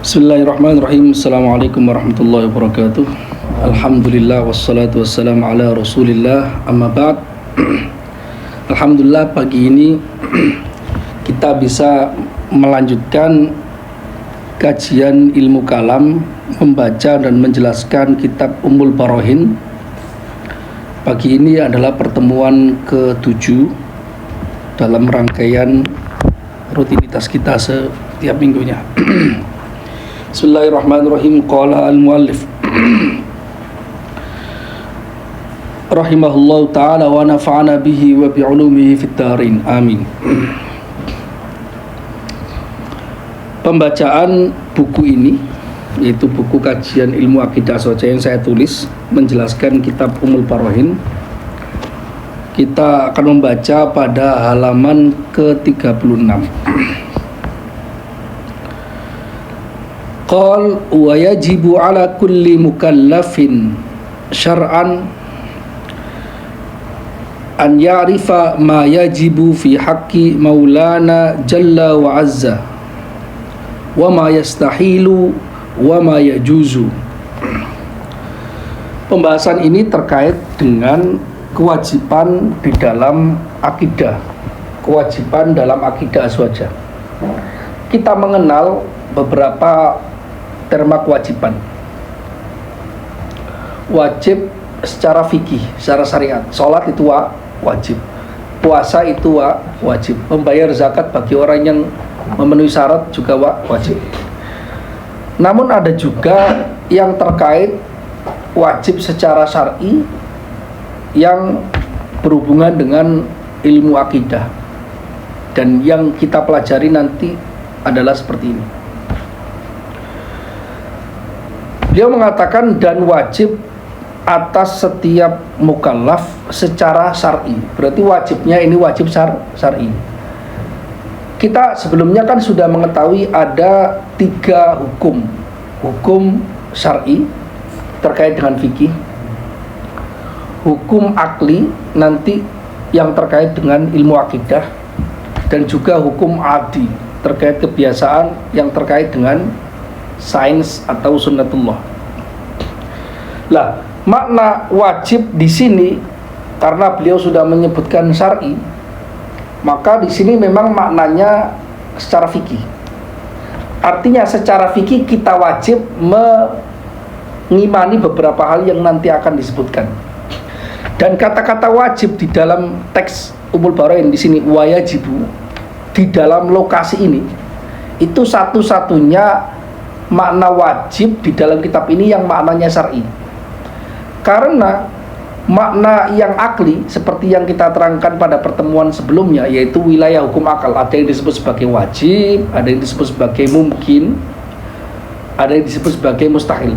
Bismillahirrahmanirrahim. Assalamualaikum warahmatullahi wabarakatuh. Alhamdulillah wassalatu wassalamu ala rasulillah, amma ba'd. Alhamdulillah, pagi ini kita bisa melanjutkan kajian ilmu kalam, membaca dan menjelaskan kitab Ummul Barahin. Pagi ini adalah pertemuan ke-7 dalam rangkaian rutinitas kita setiap minggunya. Bismillahirrahmanirrahim. Qala al-muallif rahimahullahu ta'ala wa nafa'ana bihi wa bi'ulumihi fid darin. Amin. Pembacaan buku ini, yaitu buku kajian ilmu akidah aswaja yang saya tulis menjelaskan kitab Ummul Barahin, kita akan membaca pada halaman ke-36. Qal wa yajibu ala kulli mukallafin syar'an an ya'rifa ma yajibu fi haqqi maulana jalla wa azza wa ma yastahilu wa ma yajuzu. Pembahasan ini terkait dengan kewajiban di dalam akidah, kewajiban dalam akidah aswaja. Kita mengenal beberapa terma kewajiban. Wajib secara fikih, secara syariat. Sholat itu wajib, puasa itu wajib, membayar zakat bagi orang yang memenuhi syarat juga wajib. Namun ada juga yang terkait wajib secara syar'i yang berhubungan dengan ilmu akidah, dan yang kita pelajari nanti adalah seperti ini. Beliau mengatakan dan wajib atas setiap mukallaf secara syar'i. Berarti wajibnya ini wajib syar'i. Kita sebelumnya kan sudah mengetahui ada 3 hukum. Hukum syar'i terkait dengan fikih, hukum akli nanti yang terkait dengan ilmu akidah, dan juga hukum adi terkait kebiasaan yang terkait dengan sains atau sunnatullah. Lah, makna wajib di sini karena beliau sudah menyebutkan syar'i, maka di sini memang maknanya secara fikih. Artinya secara fikih kita wajib mengimani beberapa hal yang nanti akan disebutkan. Dan kata-kata wajib di dalam teks Ummul Barahin di sini wayajibu, di dalam lokasi ini itu satu-satunya makna wajib di dalam kitab ini yang maknanya syar'i. Karena makna yang akli seperti yang kita terangkan pada pertemuan sebelumnya, yaitu wilayah hukum akal, ada yang disebut sebagai wajib, ada yang disebut sebagai mungkin, ada yang disebut sebagai mustahil.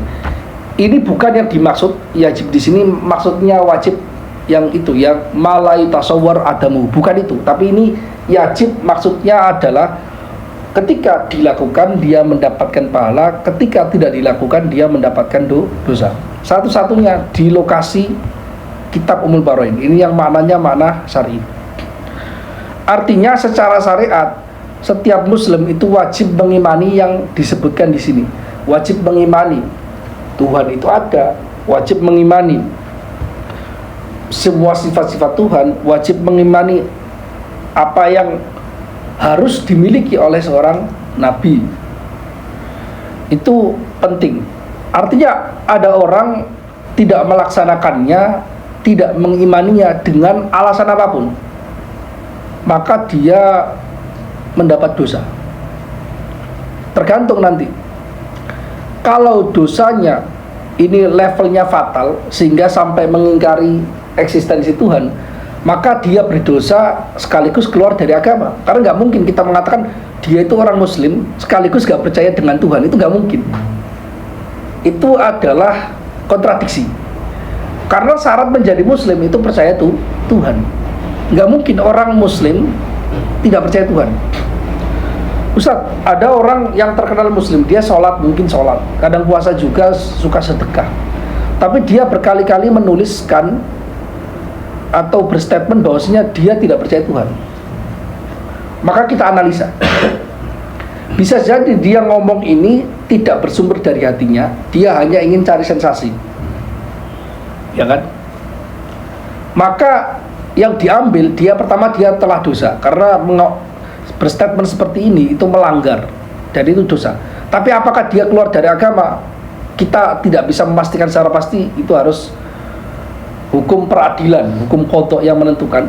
Ini bukan yang dimaksud wajib di sini, maksudnya wajib yang itu, yang malayu tasawwur adamu, bukan itu. Tapi ini wajib maksudnya adalah ketika dilakukan dia mendapatkan pahala, ketika tidak dilakukan dia mendapatkan dosa. Satu-satunya di lokasi kitab Ummul Barahin ini yang maknanya makna syar'i. Artinya secara syariat setiap muslim itu wajib mengimani yang disebutkan di sini. Wajib mengimani Tuhan itu ada, wajib mengimani semua sifat-sifat Tuhan, wajib mengimani apa yang harus dimiliki oleh seorang nabi. Itu penting. Artinya ada orang tidak melaksanakannya, tidak mengimaninya dengan alasan apapun, maka dia mendapat dosa. Tergantung nanti. Kalau dosanya ini levelnya fatal sehingga sampai mengingkari eksistensi Tuhan, maka dia berdosa sekaligus keluar dari agama. Karena nggak mungkin kita mengatakan dia itu orang muslim sekaligus nggak percaya dengan Tuhan, itu nggak mungkin. Itu adalah kontradiksi. Karena syarat menjadi muslim itu percaya Tuhan. Nggak mungkin orang muslim tidak percaya Tuhan. Ustaz, ada orang yang terkenal muslim, dia sholat, mungkin sholat, kadang puasa juga, suka sedekah, tapi dia berkali-kali menuliskan atau berstatement bahwasanya dia tidak percaya Tuhan. Maka kita analisa. Bisa jadi dia ngomong ini tidak bersumber dari hatinya, dia hanya ingin cari sensasi, ya kan? Maka yang diambil, dia pertama dia telah dosa karena berstatement seperti ini itu melanggar dan itu dosa. Tapi apakah dia keluar dari agama? Kita tidak bisa memastikan secara pasti. Itu harus hukum peradilan, hukum qadha yang menentukan.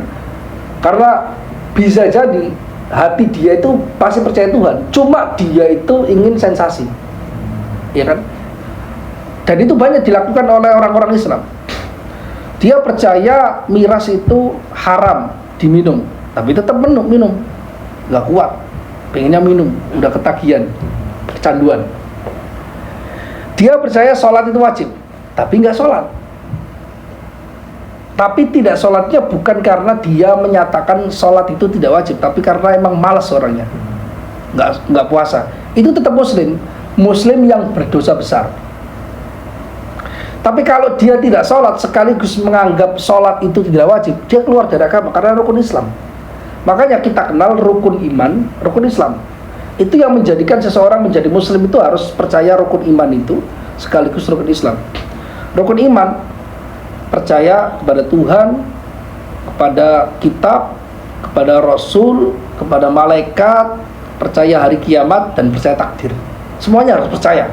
Karena bisa jadi hati dia itu pasti percaya Tuhan, cuma dia itu ingin sensasi, ya kan? Dan itu banyak dilakukan oleh orang-orang Islam. Dia percaya miras itu haram diminum, tapi tetap minum, nggak kuat, pengennya minum, udah ketagihan, kecanduan. Dia percaya sholat itu wajib, tapi nggak sholat. Tapi tidak sholatnya bukan karena dia menyatakan sholat itu tidak wajib, tapi karena emang malas orangnya, nggak puasa. Itu tetap muslim yang berdosa besar. Tapi kalau dia tidak sholat sekaligus menganggap sholat itu tidak wajib, dia keluar dari agama karena rukun Islam. Makanya kita kenal rukun iman, rukun Islam. Itu yang menjadikan seseorang menjadi muslim itu harus percaya rukun iman itu sekaligus rukun Islam. Rukun iman percaya kepada Tuhan, kepada kitab, kepada Rasul, kepada malaikat, percaya hari kiamat, dan percaya takdir. Semuanya harus percaya.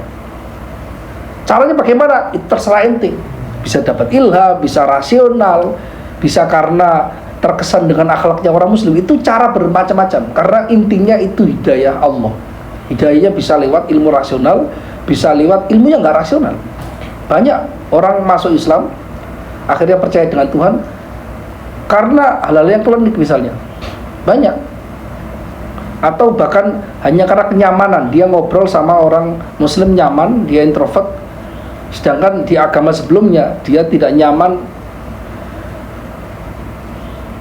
Caranya bagaimana? Itu terserah ente. Bisa dapat ilham, bisa rasional, bisa karena terkesan dengan akhlaknya orang muslim. Itu cara bermacam-macam. Karena intinya itu hidayah Allah. Hidayahnya bisa lewat ilmu rasional, bisa lewat ilmu yang nggak rasional. Banyak orang masuk Islam akhirnya percaya dengan Tuhan karena hal-hal yang klinik misalnya, banyak. Atau bahkan hanya karena kenyamanan, dia ngobrol sama orang muslim nyaman, dia introvert, sedangkan di agama sebelumnya dia tidak nyaman.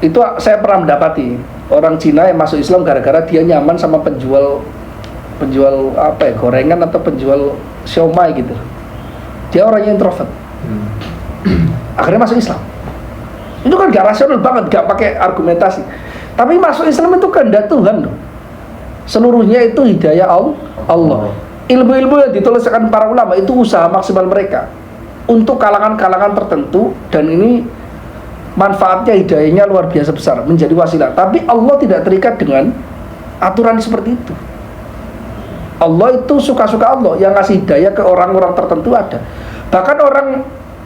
Itu saya pernah mendapati orang Cina yang masuk Islam gara-gara dia nyaman sama penjual apa ya, gorengan atau penjual siomay gitu. Dia orangnya introvert, akhirnya masuk Islam. Itu kan gak rasional banget, gak pakai argumentasi. Tapi masuk Islam itu kehendak Tuhan loh. Seluruhnya itu hidayah Allah. Ilmu-ilmu yang dituliskan para ulama itu usaha maksimal mereka untuk kalangan-kalangan tertentu, dan ini manfaatnya, hidayahnya luar biasa besar, menjadi wasilah. Tapi Allah tidak terikat dengan aturan seperti itu. Allah itu suka-suka Allah, yang ngasih hidayah ke orang-orang tertentu ada. Bahkan orang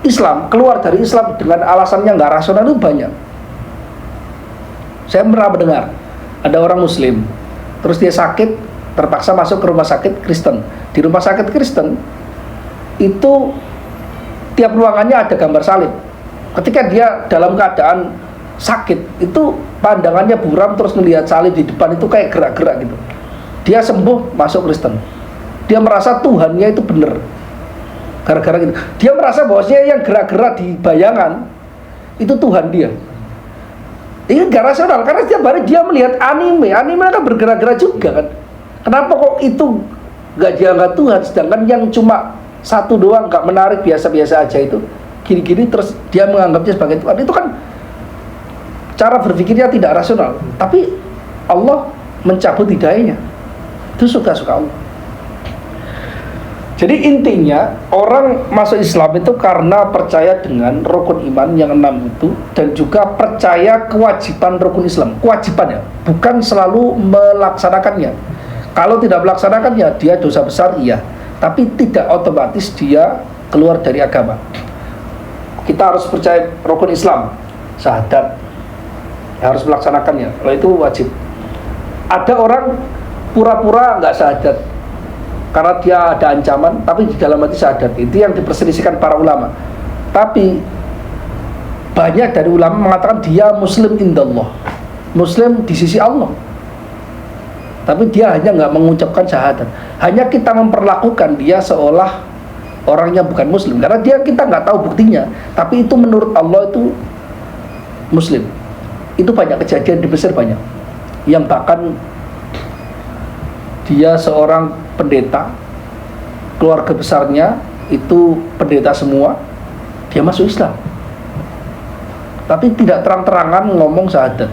Islam keluar dari Islam dengan alasan yang nggak rasional itu banyak. Saya pernah mendengar ada orang Muslim, terus dia sakit, terpaksa masuk ke rumah sakit Kristen. Di rumah sakit Kristen itu tiap ruangannya ada gambar salib. Ketika dia dalam keadaan sakit, itu pandangannya buram, terus melihat salib di depan itu kayak gerak-gerak gitu. Dia sembuh, masuk Kristen. Dia merasa Tuhannya itu benar. Gara-gara gitu, dia merasa bahwasanya yang gerak-gerak di bayangan itu Tuhan dia. Ini gak rasional, karena setiap hari dia melihat anime kan bergerak-gerak juga kan. Kenapa kok itu gak dianggap Tuhan, sedangkan yang cuma satu doang gak menarik, biasa-biasa aja itu gini-gini, terus dia menganggapnya sebagai Tuhan. Itu kan cara berpikirnya tidak rasional. Tapi Allah mencabut hidayahnya. Itu suka-suka Allah. Jadi intinya orang masuk Islam itu karena percaya dengan rukun iman yang 6 itu, dan juga percaya kewajiban rukun Islam. Kewajibannya, bukan selalu melaksanakannya. Kalau tidak melaksanakannya, dia dosa besar, iya. Tapi tidak otomatis dia keluar dari agama. Kita harus percaya rukun Islam, syahadat, harus melaksanakannya. Kalau itu wajib. Ada orang pura-pura nggak syahadat karena dia ada ancaman, tapi di dalam hati syahadat. Itu yang diperselisihkan para ulama. Tapi banyak dari ulama mengatakan dia muslim indallah, muslim di sisi Allah, tapi dia hanya nggak mengucapkan syahadat. Hanya kita memperlakukan dia seolah orangnya bukan muslim, karena kita nggak tahu buktinya. Tapi itu menurut Allah itu muslim. Itu banyak kejadian di Mesir, banyak yang bahkan dia seorang pendeta, keluarga besarnya itu pendeta semua, dia masuk Islam, tapi tidak terang-terangan ngomong syahadat.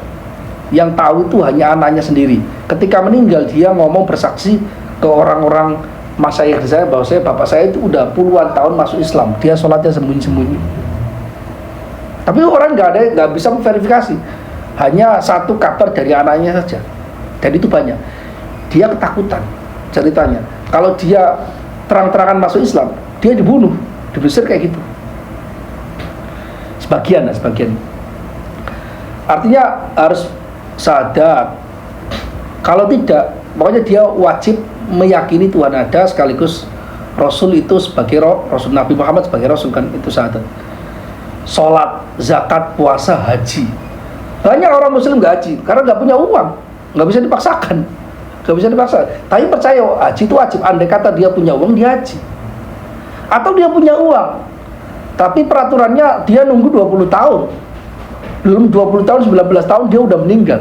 Yang tahu itu hanya anaknya sendiri. Ketika meninggal dia ngomong bersaksi ke orang-orang masyayikh saya bahwa bapak saya itu udah puluhan tahun masuk Islam, dia sholatnya sembunyi-sembunyi. Tapi orang nggak bisa memverifikasi, hanya satu kabar dari anaknya saja, dan itu banyak. Dia ketakutan ceritanya, kalau dia terang-terangan masuk Islam, dia dibunuh di Mesir kayak gitu. Sebagian. Artinya harus sadar, kalau tidak, pokoknya dia wajib meyakini Tuhan ada, sekaligus Rasul itu sebagai Rasul, Nabi Muhammad sebagai Rasul, kan itu syahadat. Sholat, zakat, puasa, haji. Banyak orang Muslim nggak haji karena nggak punya uang, nggak bisa dipaksakan, Tapi percaya haji itu wajib. Andai kata dia punya uang, dia haji. Atau dia punya uang, tapi peraturannya dia nunggu 20 tahun. Belum 20 tahun, 19 tahun dia udah meninggal.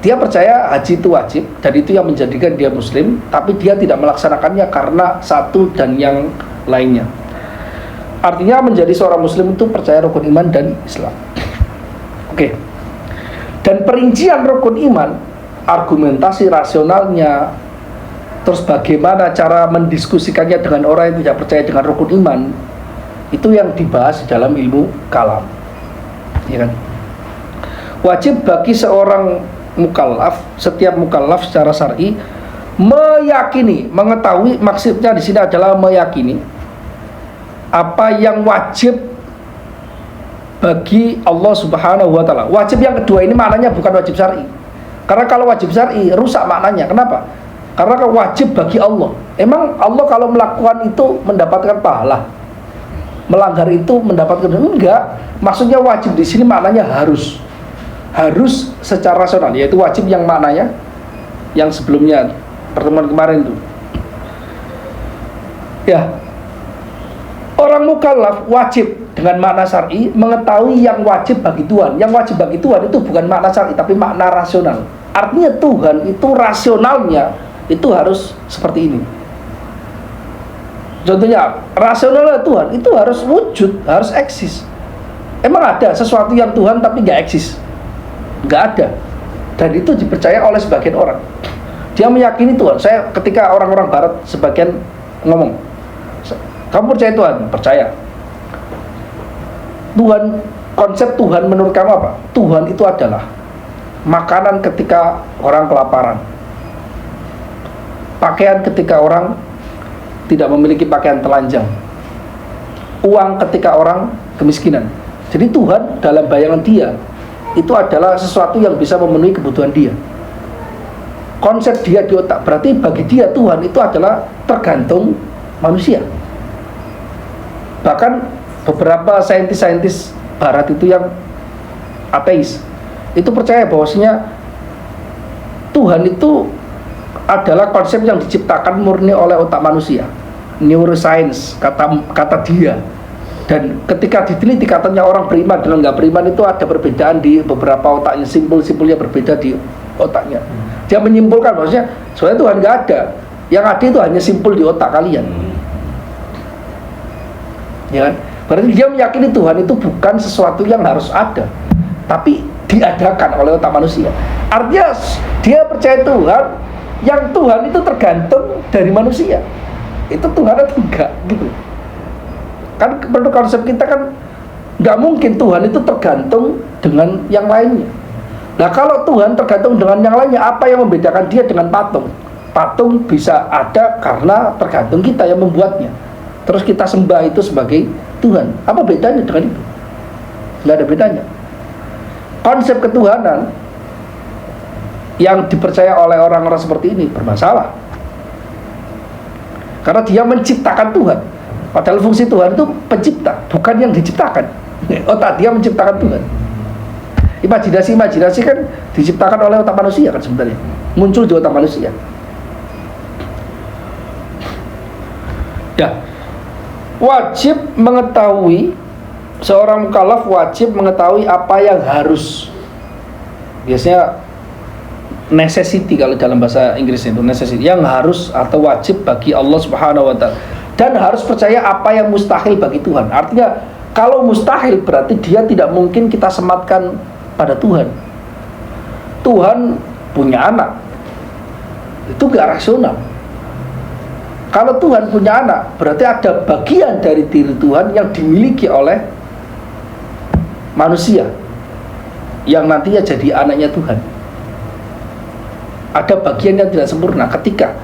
Dia percaya haji itu wajib, dan itu yang menjadikan dia Muslim, tapi dia tidak melaksanakannya karena satu dan yang lainnya. Artinya menjadi seorang Muslim itu percaya rukun iman dan Islam. Oke. Dan perincian rukun iman, argumentasi rasionalnya, terus bagaimana cara mendiskusikannya dengan orang yang tidak percaya dengan rukun iman, itu yang dibahas di dalam ilmu kalam, ya kan? Wajib bagi seorang mukallaf, setiap mukallaf secara syar'i, meyakini, mengetahui, maksudnya di sini adalah meyakini apa yang wajib bagi Allah Subhanahu wa taala. Wajib yang kedua ini maknanya bukan wajib syar'i. Karena kalau wajib syar'i rusak maknanya. Kenapa? Karena kalau wajib bagi Allah. Emang Allah kalau melakukan itu mendapatkan pahala? Melanggar itu mendapatkan? Enggak. Maksudnya wajib di sini maknanya harus. Harus secara rasional, yaitu wajib yang maknanya yang sebelumnya pertemuan kemarin itu. Ya. Orang mukallaf wajib dengan makna syar'i mengetahui yang wajib bagi Tuhan. Yang wajib bagi Tuhan itu bukan makna syar'i tapi makna rasional. Artinya Tuhan itu rasionalnya itu harus seperti ini. Contohnya, rasionalnya Tuhan itu harus wujud, harus eksis. Emang ada sesuatu yang Tuhan tapi nggak eksis? Nggak ada. Dan itu dipercaya oleh sebagian orang. Dia meyakini Tuhan. Saya ketika orang-orang Barat sebagian ngomong, kamu percaya Tuhan? Percaya. Tuhan, konsep Tuhan menurut kamu apa? Tuhan itu adalah makanan ketika orang kelaparan, pakaian ketika orang tidak memiliki pakaian telanjang, uang ketika orang kemiskinan. Jadi Tuhan dalam bayangan dia itu adalah sesuatu yang bisa memenuhi kebutuhan dia. Konsep dia di otak, berarti bagi dia Tuhan itu adalah tergantung manusia. Bahkan beberapa saintis-saintis Barat itu yang ateis itu percaya bahwasanya Tuhan itu adalah konsep yang diciptakan murni oleh otak manusia, neuroscience kata dia. Dan ketika diteliti katanya orang beriman dengan nggak beriman itu ada perbedaan di beberapa otaknya, simpul-simpulnya berbeda di otaknya. Dia menyimpulkan bahwasanya sebenarnya Tuhan nggak ada, yang ada itu hanya simpul di otak kalian. Ya kan? Berarti dia meyakini Tuhan itu bukan sesuatu yang harus ada, tapi diadakan oleh otak manusia. Artinya dia percaya Tuhan, yang Tuhan itu tergantung dari manusia. Itu Tuhan atau enggak gitu. Kan menurut konsep kita kan nggak mungkin Tuhan itu tergantung dengan yang lainnya. Nah kalau Tuhan tergantung dengan yang lainnya, apa yang membedakan dia dengan patung? Patung bisa ada karena tergantung kita yang membuatnya. Terus kita sembah itu sebagai Tuhan. Apa bedanya dengan itu? Nggak ada bedanya. Konsep ketuhanan yang dipercaya oleh orang-orang seperti ini bermasalah. Karena dia menciptakan Tuhan. Padahal fungsi Tuhan itu pencipta, bukan yang diciptakan. Otak dia menciptakan Tuhan. Imajinasi kan diciptakan oleh otak manusia kan sebenarnya. Muncul di otak manusia. Ya. Wajib mengetahui, seorang mukallaf wajib mengetahui apa yang harus. Biasanya necessity kalau dalam bahasa Inggris itu necessity, yang harus atau wajib bagi Allah Subhanahu wa taala. Dan harus percaya apa yang mustahil bagi Tuhan. Artinya kalau mustahil berarti dia tidak mungkin kita sematkan pada Tuhan. Tuhan punya anak. Itu nggak rasional. Kalau Tuhan punya anak, berarti ada bagian dari diri Tuhan yang dimiliki oleh manusia yang nantinya jadi anaknya Tuhan. Ada bagian yang tidak sempurna ketika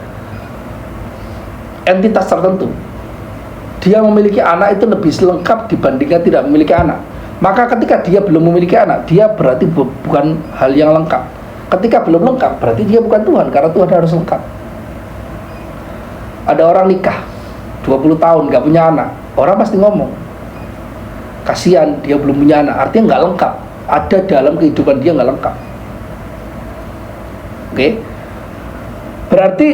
entitas tertentu dia memiliki anak itu lebih lengkap dibandingkan tidak memiliki anak. Maka ketika dia belum memiliki anak, dia berarti bukan hal yang lengkap. Ketika belum lengkap, berarti dia bukan Tuhan, karena Tuhan harus lengkap. Ada orang nikah 20 tahun gak punya anak, orang pasti ngomong kasihan dia belum punya anak, artinya nggak lengkap. Ada dalam kehidupan dia nggak lengkap. Oke? Berarti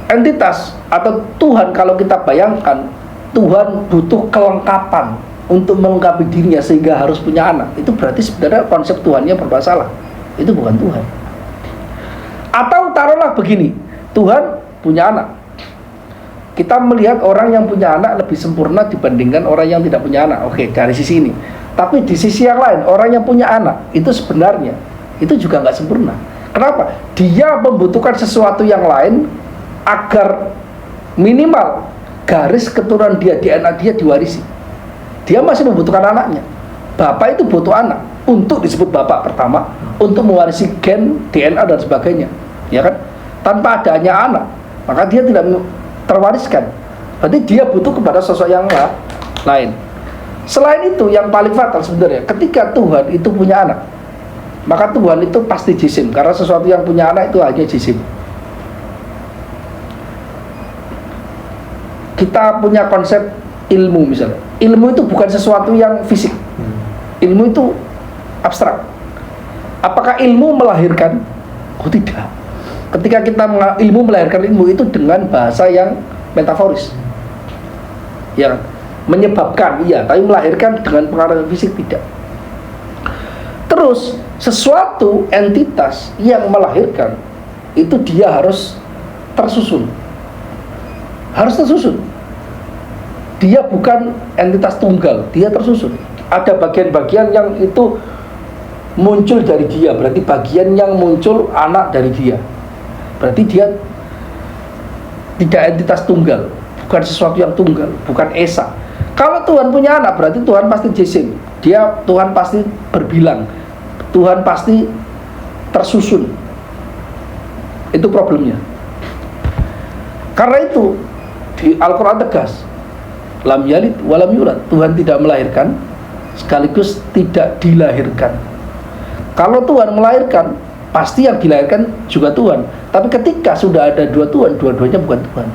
entitas atau Tuhan, kalau kita bayangkan Tuhan butuh kelengkapan untuk melengkapi dirinya sehingga harus punya anak, itu berarti sebenarnya konsep Tuhannya bermasalah. Itu bukan Tuhan. Atau taruhlah begini, Tuhan punya anak. Kita melihat orang yang punya anak lebih sempurna dibandingkan orang yang tidak punya anak. Oke, dari sisi ini. Tapi di sisi yang lain, orang yang punya anak itu sebenarnya itu juga nggak sempurna. Kenapa? Dia membutuhkan sesuatu yang lain agar minimal garis keturunan dia, DNA dia diwarisi. Dia masih membutuhkan anaknya. Bapak itu butuh anak untuk disebut bapak pertama, untuk mewarisi gen, DNA dan sebagainya, ya kan? Tanpa adanya anak, maka dia tidak terwariskan. Berarti dia butuh kepada sosok yang lain. Selain itu, yang paling fatal sebenarnya, ketika Tuhan itu punya anak, maka Tuhan itu pasti jisim, karena sesuatu yang punya anak itu hanya jisim. Kita punya konsep ilmu misalnya. Ilmu itu bukan sesuatu yang fisik. Ilmu itu abstrak. Apakah ilmu melahirkan? Oh tidak. Ketika kita ilmu melahirkan ilmu itu dengan bahasa yang metaforis, yang menyebabkan, iya, tapi melahirkan dengan pengaruh fisik tidak. Terus sesuatu entitas yang melahirkan itu dia harus tersusun, harus tersusun. Dia bukan entitas tunggal, dia tersusun. Ada bagian-bagian yang itu muncul dari dia, berarti bagian yang muncul anak dari dia. Berarti dia tidak entitas tunggal, bukan sesuatu yang tunggal, bukan esa. Kalau Tuhan punya anak, berarti Tuhan pasti jisim. Tuhan pasti berbilang, Tuhan pasti tersusun. Itu problemnya. Karena itu di Al-Quran tegas, lam yalid walam yulad. Tuhan tidak melahirkan sekaligus tidak dilahirkan. Kalau Tuhan melahirkan, pasti yang dilahirkan juga Tuhan. Tapi ketika sudah ada dua Tuhan, dua-duanya bukan Tuhan.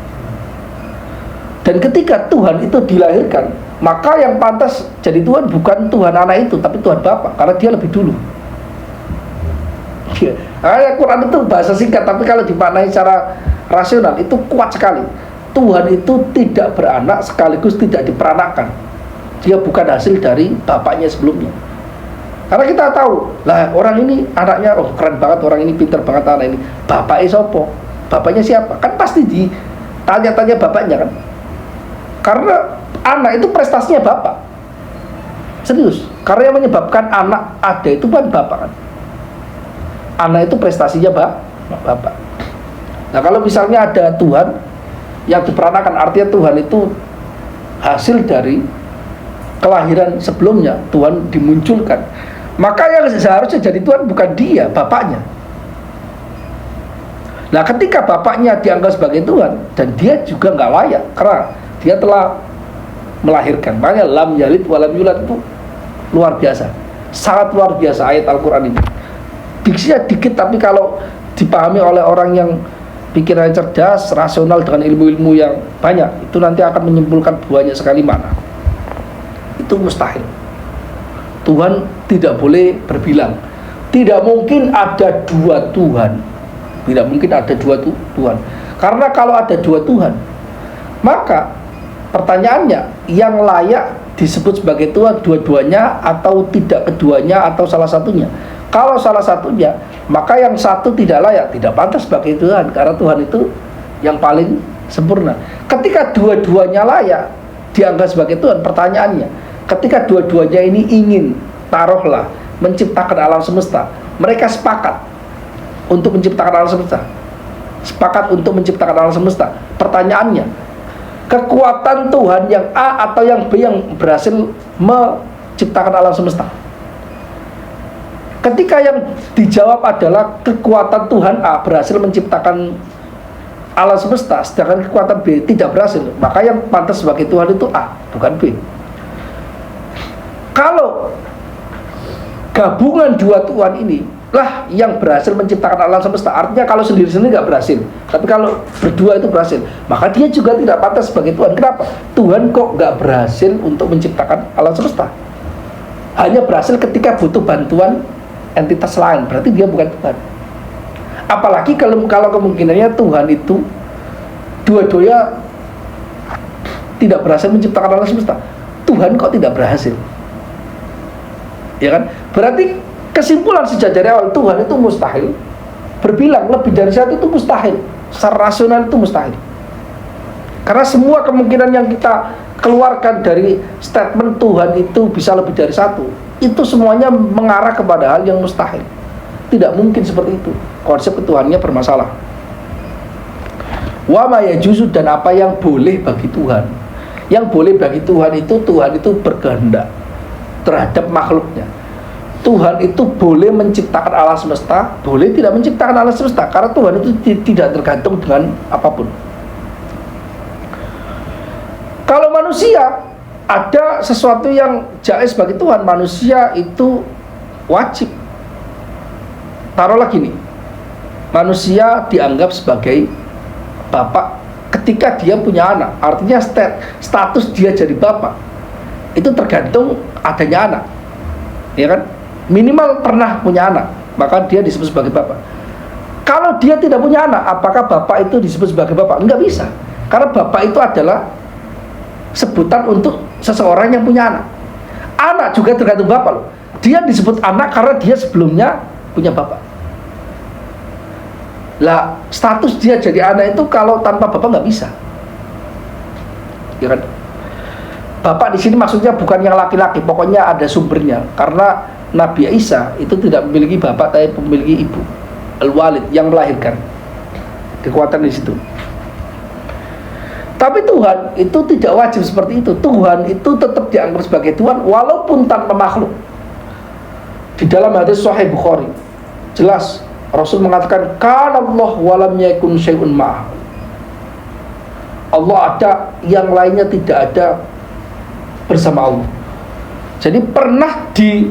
Dan ketika Tuhan itu dilahirkan, maka yang pantas jadi Tuhan bukan Tuhan anak itu, tapi Tuhan Bapa, karena dia lebih dulu. Al-Quran itu bahasa singkat, tapi kalau dimaknai secara rasional itu kuat sekali. Tuhan itu tidak beranak sekaligus tidak diperanakan. Dia bukan hasil dari bapaknya sebelumnya. Karena kita tahu, lah orang ini anaknya, oh keren banget, orang ini pintar banget anak ini. Bapaknya sopo? Bapaknya siapa? Kan pasti ditanya-tanya bapaknya kan. Karena anak itu prestasinya bapak. Serius. Karena yang menyebabkan anak ada itu kan bapak kan. Anak itu prestasinya bapak. Nah kalau misalnya ada Tuhan yang diperanakan, artinya Tuhan itu hasil dari kelahiran sebelumnya, Tuhan dimunculkan. Maka yang seharusnya jadi Tuhan bukan dia, bapaknya. Nah ketika bapaknya dianggap sebagai Tuhan, dan dia juga nggak layak karena dia telah melahirkan. Makanya lam yalid walam yulad itu luar biasa, sangat luar biasa ayat Al-Quran ini. Diksinya dikit, tapi kalau dipahami oleh orang yang pikirannya cerdas, rasional dengan ilmu-ilmu yang banyak, itu nanti akan menyimpulkan banyak sekali makna. Itu mustahil. Tuhan tidak boleh berbilang. Tidak mungkin ada dua Tuhan. Tidak mungkin ada dua Tuhan. Karena kalau ada dua Tuhan, maka pertanyaannya, yang layak disebut sebagai Tuhan dua-duanya atau tidak keduanya atau salah satunya? Kalau salah satunya, maka yang satu tidak layak, tidak pantas sebagai Tuhan, karena Tuhan itu yang paling sempurna. Ketika dua-duanya layak dianggap sebagai Tuhan, pertanyaannya, ketika dua-duanya ini ingin, taruhlah, menciptakan alam semesta, mereka sepakat untuk menciptakan alam semesta, sepakat untuk menciptakan alam semesta. Pertanyaannya, kekuatan Tuhan yang A atau yang B yang berhasil menciptakan alam semesta? Ketika yang dijawab adalah kekuatan Tuhan A berhasil menciptakan alam semesta, sedangkan kekuatan B tidak berhasil, maka yang pantas sebagai Tuhan itu A, bukan B. Kalau gabungan dua Tuhan ini lah yang berhasil menciptakan alam semesta, artinya kalau sendiri-sendiri nggak berhasil, tapi kalau berdua itu berhasil, maka dia juga tidak pantas sebagai Tuhan. Kenapa? Tuhan kok nggak berhasil untuk menciptakan alam semesta? Hanya berhasil ketika butuh bantuan entitas lain, berarti dia bukan Tuhan. Apalagi kalau kemungkinannya Tuhan itu dua-duanya tidak berhasil menciptakan alam semesta, Tuhan kok tidak berhasil? Ya kan? Berarti kesimpulan sejak dari awal Tuhan itu mustahil. Berbilang lebih dari satu itu mustahil. Secara rasional itu mustahil. Karena semua kemungkinan yang kita keluarkan dari statement Tuhan itu bisa lebih dari satu, itu semuanya mengarah kepada hal yang mustahil. Tidak mungkin seperti itu. Konsep ketuhanannya bermasalah. Wa ma yajuzu, dan apa yang boleh bagi Tuhan. Yang boleh bagi Tuhan itu berkehendak terhadap makhluknya. Tuhan itu boleh menciptakan alam semesta, boleh tidak menciptakan alam semesta, karena Tuhan itu tidak tergantung dengan apapun. Kalau manusia, ada sesuatu yang jaiz bagi Tuhan, manusia itu wajib. Taruhlah gini, manusia dianggap sebagai bapak ketika dia punya anak, artinya status dia jadi bapak itu tergantung adanya anak, ya kan? Minimal pernah punya anak, maka dia disebut sebagai bapak. Kalau dia tidak punya anak, apakah bapak itu disebut sebagai bapak? Enggak bisa, karena bapak itu adalah sebutan untuk seseorang yang punya anak. Anak juga tergantung bapak loh. Dia disebut anak karena dia sebelumnya punya bapak. Lah, status dia jadi anak itu kalau tanpa bapak nggak bisa, ya kan? Bapak di sini maksudnya bukan yang laki-laki, pokoknya ada sumbernya. Karena Nabi Isa itu tidak memiliki bapak, tapi memiliki ibu, Al-Walid, yang melahirkan. Kekuatan di situ. Tapi Tuhan itu tidak wajib seperti itu. Tuhan itu tetap dianggap sebagai Tuhan walaupun tanpa makhluk. Di dalam hadis Sahih Bukhari jelas Rasul mengatakan, kana Allah walam yakun syai'un ma'ah. Allah ada, yang lainnya tidak ada bersama Allah. Jadi pernah di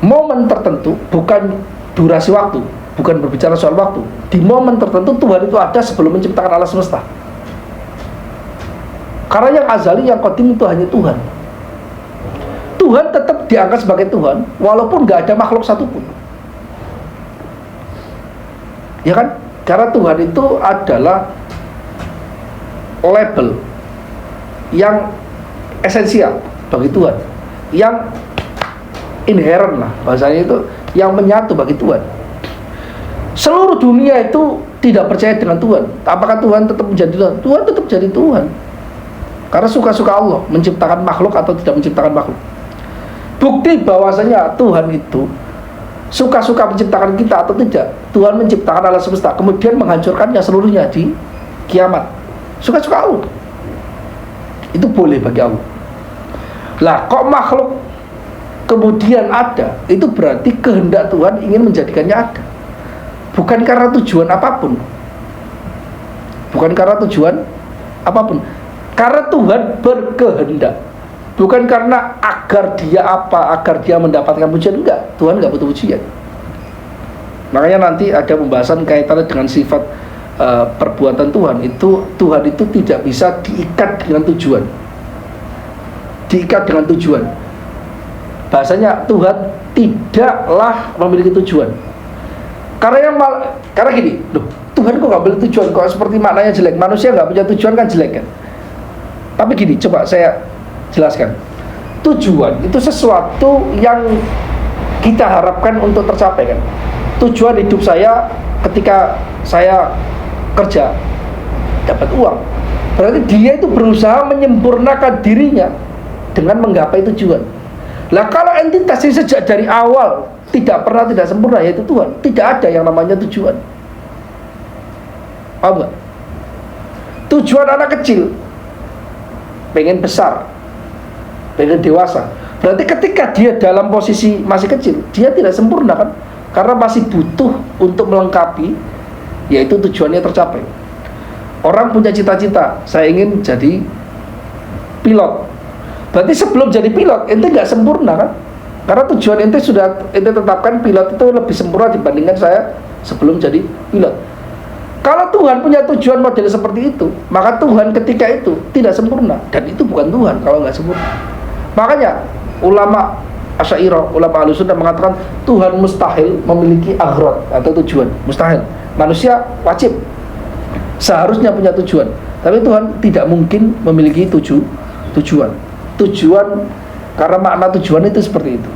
momen tertentu, bukan durasi waktu, bukan berbicara soal waktu, di momen tertentu Tuhan itu ada sebelum menciptakan alam semesta. Karena yang azali, yang qadim itu hanya Tuhan. Tuhan tetap diangkat sebagai Tuhan walaupun nggak ada makhluk satupun, ya kan? Karena Tuhan itu adalah label yang esensial bagi Tuhan, yang inherent lah bahasanya, itu yang menyatu bagi Tuhan. Seluruh dunia itu tidak percaya dengan Tuhan. Apakah Tuhan tetap menjadi Tuhan? Tuhan tetap jadi Tuhan, karena suka-suka Allah menciptakan makhluk atau tidak menciptakan makhluk. Bukti bahwasanya Tuhan itu suka-suka menciptakan kita atau tidak, Tuhan menciptakan alam semesta kemudian menghancurkannya seluruhnya di kiamat, suka-suka Allah. Itu boleh bagi Allah. Lah, kok makhluk kemudian ada, itu berarti kehendak Tuhan ingin menjadikannya ada, bukan karena tujuan apapun, bukan karena tujuan apapun, karena Tuhan berkehendak, bukan karena agar dia apa, agar dia mendapatkan pujian. Enggak, Tuhan enggak butuh pujian. Makanya nanti ada pembahasan kaitannya dengan sifat perbuatan Tuhan itu. Tuhan itu tidak bisa diikat dengan tujuan, diikat dengan tujuan. Bahasanya Tuhan tidaklah memiliki tujuan. Karena gini, loh, Tuhan kok nggak memiliki tujuan, kok seperti maknanya jelek. Manusia nggak punya tujuan kan jelek kan? Tapi gini, coba saya jelaskan. Tujuan itu sesuatu yang kita harapkan untuk tercapai kan. Tujuan hidup saya ketika saya kerja dapat uang, berarti dia itu berusaha menyempurnakan dirinya dengan menggapai tujuan. Lah, kalau entitas ini sejak dari awal tidak pernah tidak sempurna, yaitu Tuhan, tidak ada yang namanya tujuan. Paham nggak? Tujuan anak kecil pengen besar, pengen dewasa. Berarti ketika dia dalam posisi masih kecil, dia tidak sempurna kan? Karena masih butuh untuk melengkapi, yaitu tujuannya tercapai. Orang punya cita-cita, saya ingin jadi pilot. Berarti sebelum jadi pilot, ente nggak sempurna kan? Karena tujuan ente sudah ente tetapkan pilot itu lebih sempurna dibandingkan saya sebelum jadi pilot. Kalau Tuhan punya tujuan model seperti itu, maka Tuhan ketika itu tidak sempurna, dan itu bukan Tuhan kalau nggak sempurna. Makanya ulama Asy'ariyah, ulama Ahlussunnah mengatakan Tuhan mustahil memiliki aghrad atau tujuan, mustahil. Manusia wajib seharusnya punya tujuan, tapi Tuhan tidak mungkin memiliki tujuan. Tujuan karena makna tujuan itu seperti itu.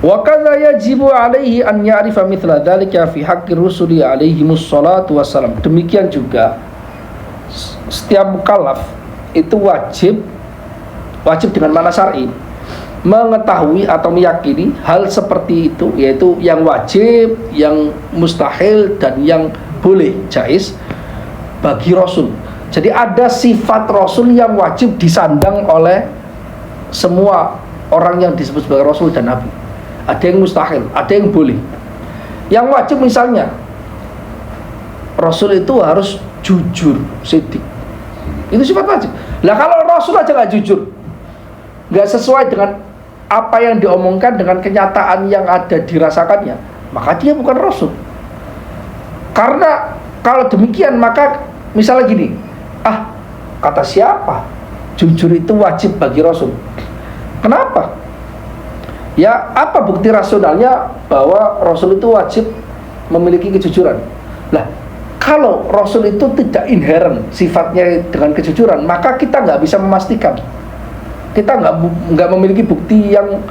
Wa kadza yajibu alaihi an ya'rifa mithla dzalika fi haqqi rusuli alaihimus salatu wassalam. Demikian juga setiap mukallaf itu wajib dengan makna syar'i mengetahui atau meyakini hal seperti itu, yaitu yang wajib, yang mustahil, dan yang boleh, jaiz bagi Rasul. Jadi ada sifat Rasul yang wajib disandang oleh semua orang yang disebut sebagai Rasul dan Nabi. Ada yang mustahil, ada yang boleh. Yang wajib misalnya, Rasul itu harus jujur, sidik. Itu sifat wajib. Lah kalau Rasul aja nggak jujur, nggak sesuai dengan apa yang diomongkan dengan kenyataan yang ada dirasakannya, maka dia bukan Rasul. Karena kalau demikian, maka misalnya gini, kata siapa jujur itu wajib bagi Rasul? Kenapa? Ya, apa bukti rasionalnya bahwa Rasul itu wajib memiliki kejujuran? Lah, kalau Rasul itu tidak inherent sifatnya dengan kejujuran, maka kita nggak bisa memastikan. Kita nggak memiliki bukti yang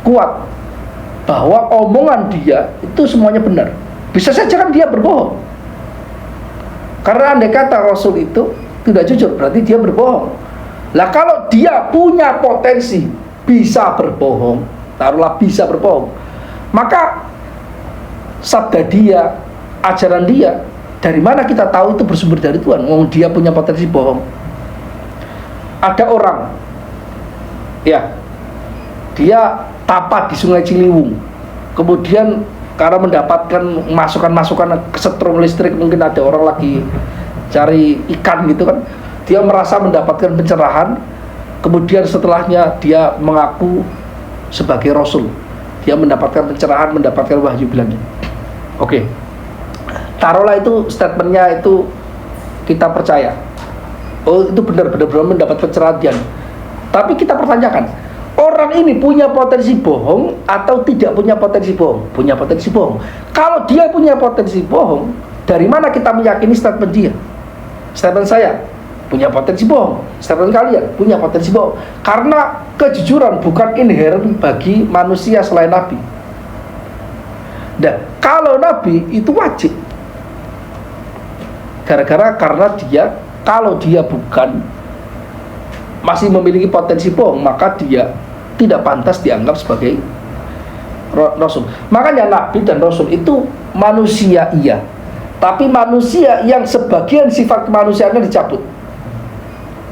kuat bahwa omongan dia itu semuanya benar. Bisa saja kan dia berbohong. Karena andai kata Rasul itu tidak jujur, berarti dia berbohong. Lah kalau dia punya potensi bisa berbohong, taruhlah bisa berbohong, maka sabda dia, ajaran dia, dari mana kita tahu itu bersumber dari Tuhan? Dia punya potensi bohong. Ada orang, ya, dia tapak di Sungai Ciliwung, kemudian karena mendapatkan masukan-masukan kesetrum listrik, mungkin ada orang lagi cari ikan gitu kan, dia merasa mendapatkan pencerahan, kemudian setelahnya dia mengaku sebagai Rasul, dia mendapatkan pencerahan, mendapatkan wahyu bilangnya. Oke, taruhlah itu statementnya itu kita percaya, oh itu benar-benar mendapat pencerahan dia. Tapi kita pertanyakan, orang ini punya potensi bohong atau tidak punya potensi bohong? Punya potensi bohong. Kalau dia punya potensi bohong, dari mana kita meyakini statement dia? Statement saya punya potensi bohong, statement kalian punya potensi bohong. Karena kejujuran bukan inherent bagi manusia selain Nabi. Dan kalau Nabi itu wajib, karena dia, kalau dia bukan masih memiliki potensi bohong, maka dia tidak pantas dianggap sebagai Rasul. Makanya Nabi dan Rasul itu manusia, iya, tapi manusia yang sebagian sifat kemanusiaannya dicabut,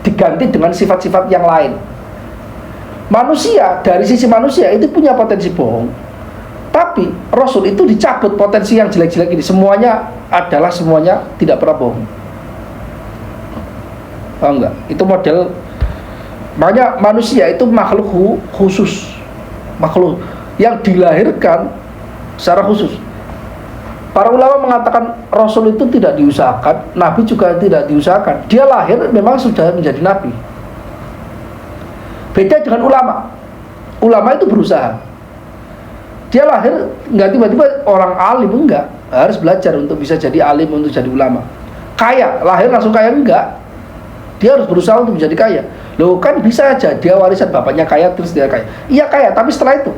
diganti dengan sifat-sifat yang lain. Manusia, dari sisi manusia itu punya potensi bohong, tapi Rasul itu dicabut potensi yang jelek-jelek ini. Semuanya tidak pernah bohong. Paham nggak? Itu model. Makanya manusia itu makhluk khusus, makhluk yang dilahirkan secara khusus. Para ulama mengatakan Rasul itu tidak diusahakan, Nabi juga tidak diusahakan. Dia lahir memang sudah menjadi Nabi. Beda dengan ulama. Ulama itu berusaha. Dia lahir nggak tiba-tiba orang alim, enggak. Harus belajar untuk bisa jadi alim, untuk jadi ulama. Kaya, lahir langsung kaya, enggak. Dia harus berusaha untuk menjadi kaya. Loh, kan bisa aja dia warisan bapaknya kaya terus dia kaya. Iya kaya, tapi setelah itu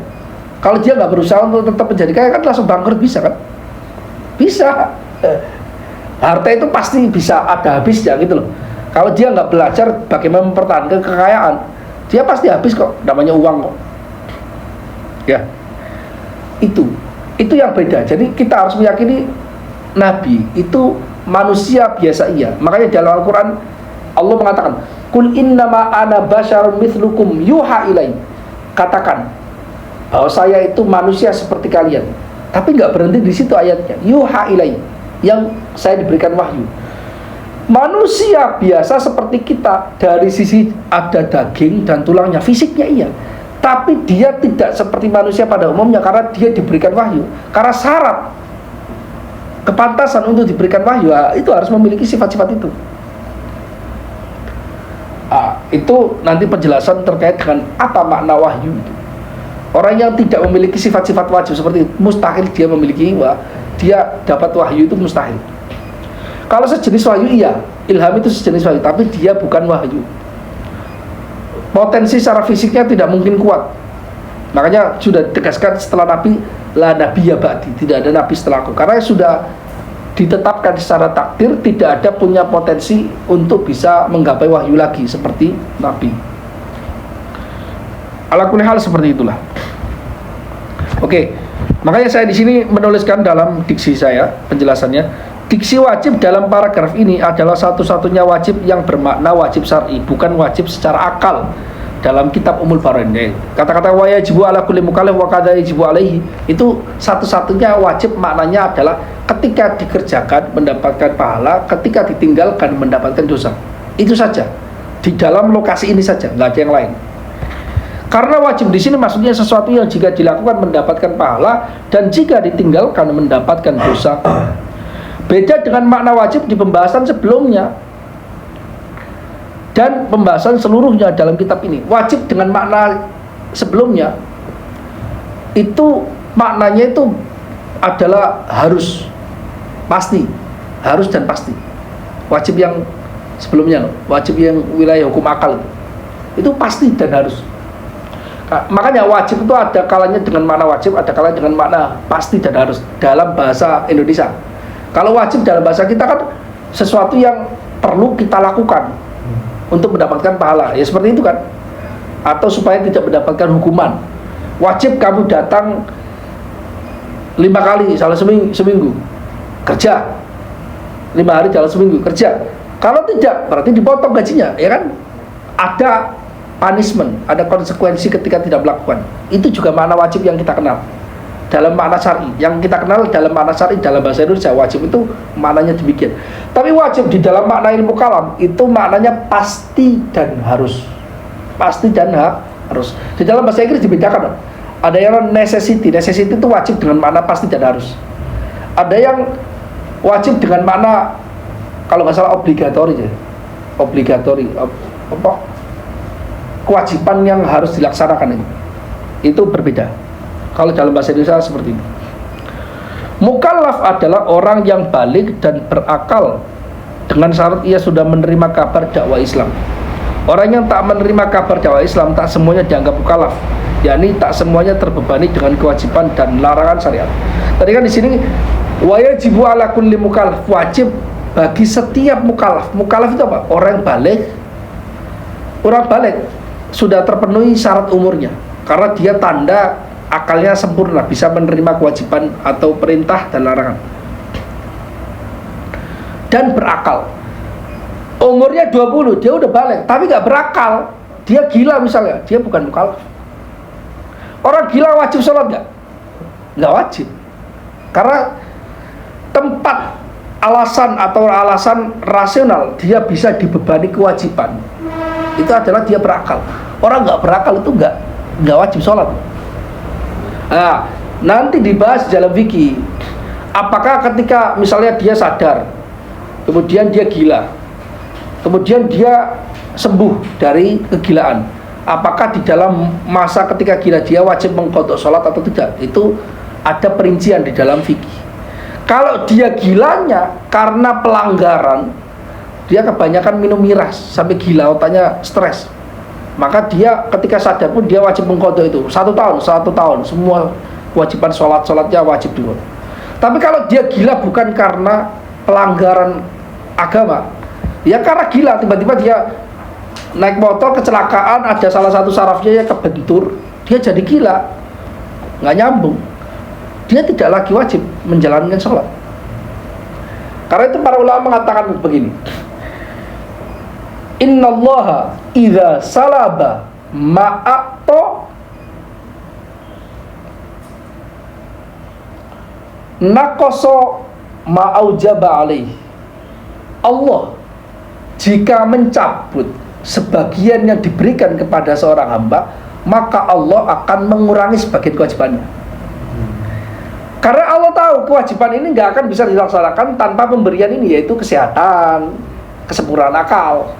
kalau dia nggak berusaha untuk tetap menjadi kaya, kan langsung bangkrut, bisa kan? Bisa. Harta itu pasti bisa ada habisnya gitu loh. Kalau dia nggak belajar bagaimana mempertahankan kekayaan, dia pasti habis kok. Namanya uang kok. Ya, itu yang beda. Jadi kita harus meyakini nabi itu manusia biasa iya. Makanya dalam Al-Quran Allah mengatakan, Kul innama ana basyarun mithlukum yuha ilai. Katakan bahwa saya itu manusia seperti kalian. Tapi nggak berhenti di situ ayatnya. Yuha ilai, yang saya diberikan wahyu. Manusia biasa seperti kita, dari sisi ada daging dan tulangnya, fisiknya iya. Tapi dia tidak seperti manusia pada umumnya karena dia diberikan wahyu. Karena syarat kepantasan untuk diberikan wahyu itu harus memiliki sifat-sifat itu. Itu nanti penjelasan terkait dengan apa makna wahyu itu. Orang yang tidak memiliki sifat-sifat wajib seperti itu, mustahil dia memiliki dia dapat wahyu itu mustahil. Kalau sejenis wahyu iya, ilham itu sejenis wahyu, tapi dia bukan wahyu. Potensi secara fisiknya tidak mungkin kuat. Makanya sudah ditegaskan setelah Nabi, la nabiyya ba'di, tidak ada nabi setelahku. Karena sudah ditetapkan secara takdir tidak ada punya potensi untuk bisa menggapai wahyu lagi seperti Nabi. Ala kulli hal seperti itulah. Oke, makanya saya di sini menuliskan dalam diksi saya penjelasannya, diksi wajib dalam paragraf ini adalah satu-satunya wajib yang bermakna wajib syar'i, bukan wajib secara akal. Dalam kitab Ummul Barain, kata-kata wa yajibu ala kulli mukallaf wa kadza yajibu alaihi, itu satu-satunya wajib maknanya adalah ketika dikerjakan mendapatkan pahala, ketika ditinggalkan mendapatkan dosa. Itu saja. Di dalam lokasi ini saja, nggak ada yang lain. Karena wajib di sini maksudnya sesuatu yang jika dilakukan mendapatkan pahala dan jika ditinggalkan mendapatkan dosa. Beda dengan makna wajib di pembahasan sebelumnya dan pembahasan seluruhnya dalam kitab ini. Wajib dengan makna sebelumnya itu maknanya itu adalah harus, pasti, harus dan pasti. Wajib yang sebelumnya, wajib yang wilayah hukum akal itu pasti dan harus. Makanya wajib itu ada kalanya dengan makna wajib, ada kalanya dengan makna pasti dan harus dalam bahasa Indonesia. Kalau wajib dalam bahasa kita kan sesuatu yang perlu kita lakukan untuk mendapatkan pahala, ya seperti itu kan. Atau supaya tidak mendapatkan hukuman, wajib kamu datang 5 kali salah seminggu kerja, 5 hari dalam seminggu kerja. Kalau tidak berarti dipotong gajinya, ya kan. Ada punishment, ada konsekuensi ketika tidak melakukan. Itu juga makna wajib yang kita kenal dalam makna syar'i. Yang kita kenal dalam makna syar'i dalam bahasa Indonesia, wajib itu maknanya demikian. Tapi wajib di dalam makna ilmu kalam itu maknanya pasti dan harus. Pasti dan harus. Di dalam bahasa Inggris dibedakan. Ada yang necessity. Necessity itu wajib dengan makna pasti dan harus. Ada yang wajib dengan makna, kalau nggak salah, obligatory. Kewajiban yang harus dilaksanakan itu berbeda. Kalau dalam bahasa Indonesia seperti ini. Mukallaf adalah orang yang balik dan berakal dengan syarat ia sudah menerima kabar dakwah Islam. Orang yang tak menerima kabar dakwah Islam tak semuanya dianggap mukallaf, yakni tak semuanya terbebani dengan kewajiban dan larangan syariat. Tadi kan di sini wajibu ala kulli mukallaf, wajib bagi setiap mukallaf. Mukallaf itu apa? Orang balik. Orang balik sudah terpenuhi syarat umurnya karena dia tanda akalnya sempurna, bisa menerima kewajiban atau perintah dan larangan, dan berakal. Umurnya 20, dia udah balik tapi gak berakal, dia gila misalnya, dia bukan mukallaf. Orang gila wajib sholat gak? Gak wajib, karena tempat alasan atau alasan rasional dia bisa dibebani kewajiban itu adalah dia berakal. Orang nggak berakal itu nggak wajib sholat. Nah, nanti dibahas dalam fikih. Apakah ketika misalnya dia sadar, kemudian dia gila, kemudian dia sembuh dari kegilaan, apakah di dalam masa ketika gila dia wajib mengqadha sholat atau tidak? Itu ada perincian di dalam fikih. Kalau dia gilanya karena pelanggaran, dia kebanyakan minum miras sampai gila, otaknya stres, maka dia ketika sadar pun dia wajib mengqadha itu 1 tahun semua kewajiban sholatnya wajib dulu. Tapi kalau dia gila bukan karena pelanggaran agama, ya karena gila, tiba-tiba dia naik motor kecelakaan, ada salah satu sarafnya ya kebentur, dia jadi gila, nggak nyambung, dia tidak lagi wajib menjalankan sholat. Karena itu para ulama mengatakan begini, innallaha idza salaba ma'ato naqasa ma'aujaba alaih. Allah jika mencabut sebagian yang diberikan kepada seorang hamba, maka Allah akan mengurangi sebagian kewajibannya. Karena Allah tahu kewajiban ini nggak akan bisa dilaksanakan tanpa pemberian ini, yaitu kesehatan, kesempurnaan akal.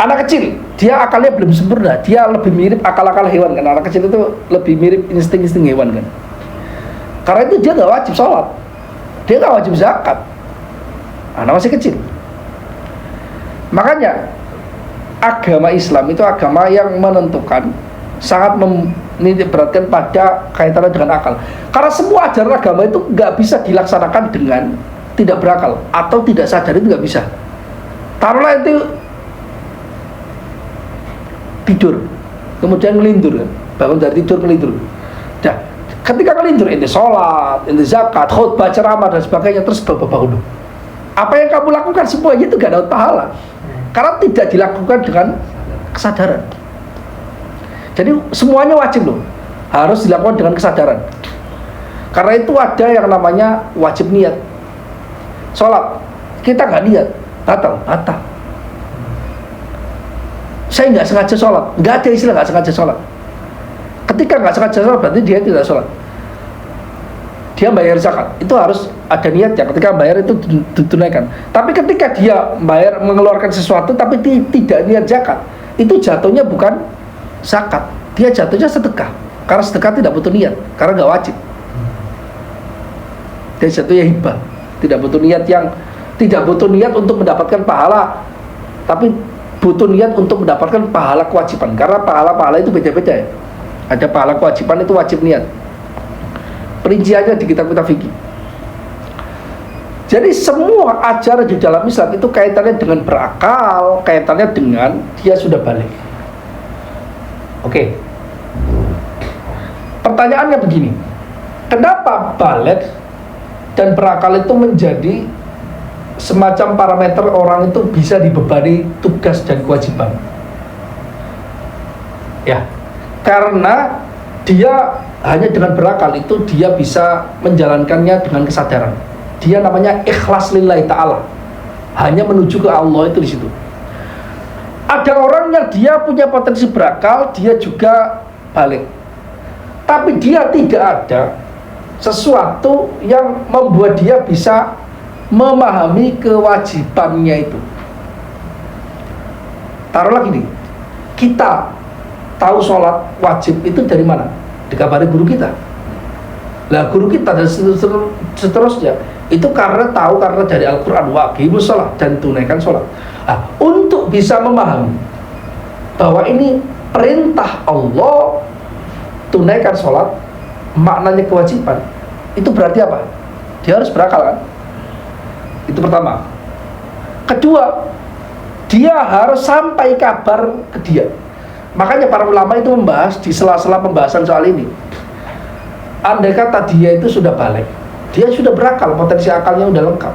Anak kecil, dia akalnya belum sempurna, dia lebih mirip akal-akal hewan kan. Anak kecil itu lebih mirip insting-insting hewan kan. Karena itu dia nggak wajib sholat, dia nggak wajib zakat. Anak masih kecil. Makanya agama Islam itu agama yang menentukan, sangat menitik beratkan pada kaitannya dengan akal. Karena semua ajaran agama itu nggak bisa dilaksanakan dengan tidak berakal atau tidak sadar, itu nggak bisa. Taruhlah itu tidur, kemudian ngelindur kan, bangun dari tidur ngelindur. Nah, ketika ngelindur, ini sholat, ini zakat, khutbah, ceramah dan sebagainya, terus bangun. Apa yang kamu lakukan semuanya itu gak dapat pahala, karena tidak dilakukan dengan kesadaran. Jadi semuanya wajib loh, harus dilakukan dengan kesadaran. Karena itu ada yang namanya wajib niat. Sholat, kita nggak niat, batal. Saya nggak sengaja sholat, nggak ada istilah nggak sengaja sholat. Ketika nggak sengaja sholat berarti dia tidak sholat. Dia bayar zakat, itu harus ada niatnya. Ketika bayar itu ditunaikan. Tapi ketika dia bayar mengeluarkan sesuatu tapi tidak niat zakat, itu jatuhnya bukan zakat, dia jatuhnya sedekah. Karena sedekah tidak butuh niat, karena nggak wajib. Dia jatuhnya hibah, tidak butuh niat untuk mendapatkan pahala, tapi butuh niat untuk mendapatkan pahala kewajiban. Karena pahala itu beda-beda ya. Ada pahala kewajiban itu wajib niat. Perinciannya di kitab-kitab fikih. Jadi semua ajaran di dalam Islam itu kaitannya dengan berakal, kaitannya dengan dia sudah balik. Oke. Pertanyaannya begini, kenapa balik dan berakal itu menjadi semacam parameter orang itu bisa dibebani tugas dan kewajiban? Ya, karena dia hanya dengan berakal itu dia bisa menjalankannya dengan kesadaran. Dia namanya ikhlas lillahi ta'ala, hanya menuju ke Allah itu di situ. Ada orang yang dia punya potensi berakal, dia juga balik, tapi dia tidak ada sesuatu yang membuat dia bisa memahami kewajibannya itu. Taruhlah gini, kita tahu sholat wajib itu dari mana? Dikabari guru kita. Lah guru kita dan seterusnya itu karena dari Al-Quran, waqimus sholat, dan tunaikan sholat. Nah, untuk bisa memahami bahwa ini perintah Allah, tunaikan sholat, maknanya kewajiban, itu berarti apa? Dia harus berakal kan? Itu pertama. Kedua, dia harus sampai kabar ke dia. Makanya para ulama itu membahas di sela-sela pembahasan soal ini. Andai kata dia itu sudah balik, dia sudah berakal, potensi akalnya udah lengkap,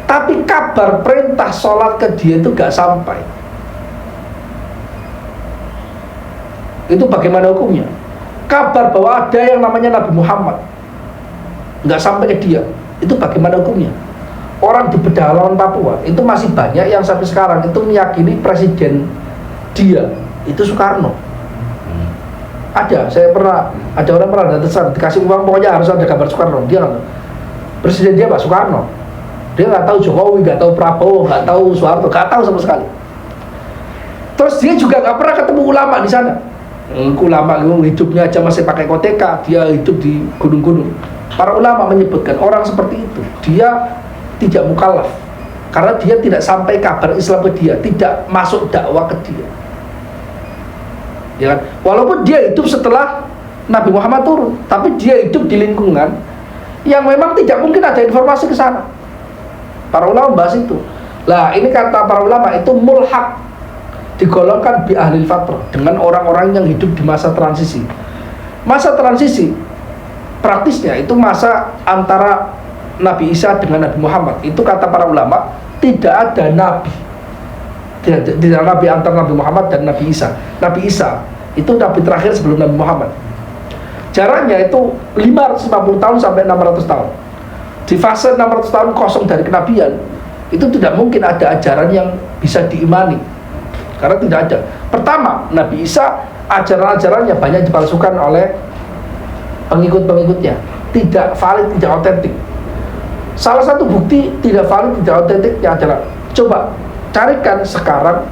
tapi kabar perintah sholat ke dia itu gak sampai, itu bagaimana hukumnya? Kabar bahwa ada yang namanya Nabi Muhammad gak sampai ke dia, itu bagaimana hukumnya? Orang di pedalaman Papua itu masih banyak yang sampai sekarang itu meyakini presiden dia itu Soekarno. Ada orang pernah datang dikasih uang, pokoknya harus ada gambar Soekarno. Dia nggak tahu presiden dia Pak Soekarno, dia nggak tahu Jokowi, nggak tahu Prabowo, nggak tahu Soeharto, nggak tahu sama sekali. Terus dia juga nggak pernah ketemu ulama di sana. Ulama hidupnya aja masih pakai koteka, dia hidup di gunung-gunung. Para ulama menyebutkan orang seperti itu dia tidak mukallaf, karena dia tidak sampai kabar Islam ke dia, tidak masuk dakwah ke dia. Ya kan? Walaupun dia hidup setelah Nabi Muhammad turun, tapi dia hidup di lingkungan yang memang tidak mungkin ada informasi ke sana. Para ulama membahas itu. Lah, ini kata para ulama itu mulhaq, digolongkan bi ahlil fatrah, dengan orang-orang yang hidup di masa transisi. Masa transisi praktisnya itu masa antara Nabi Isa dengan Nabi Muhammad, itu kata para ulama tidak ada nabi, tidak nabi antara Nabi Muhammad dan Nabi Isa. Nabi Isa itu nabi terakhir sebelum Nabi Muhammad. Jaraknya itu 550 tahun sampai 600 tahun. Di fase 600 tahun kosong dari kenabian, itu tidak mungkin ada ajaran yang bisa diimani, karena tidak ada. Pertama, Nabi Isa ajaran-ajarannya banyak dipalsukan oleh pengikut-pengikutnya, tidak valid, tidak otentik. Salah satu bukti tidak valid, tidak otentiknya adalah, coba carikan sekarang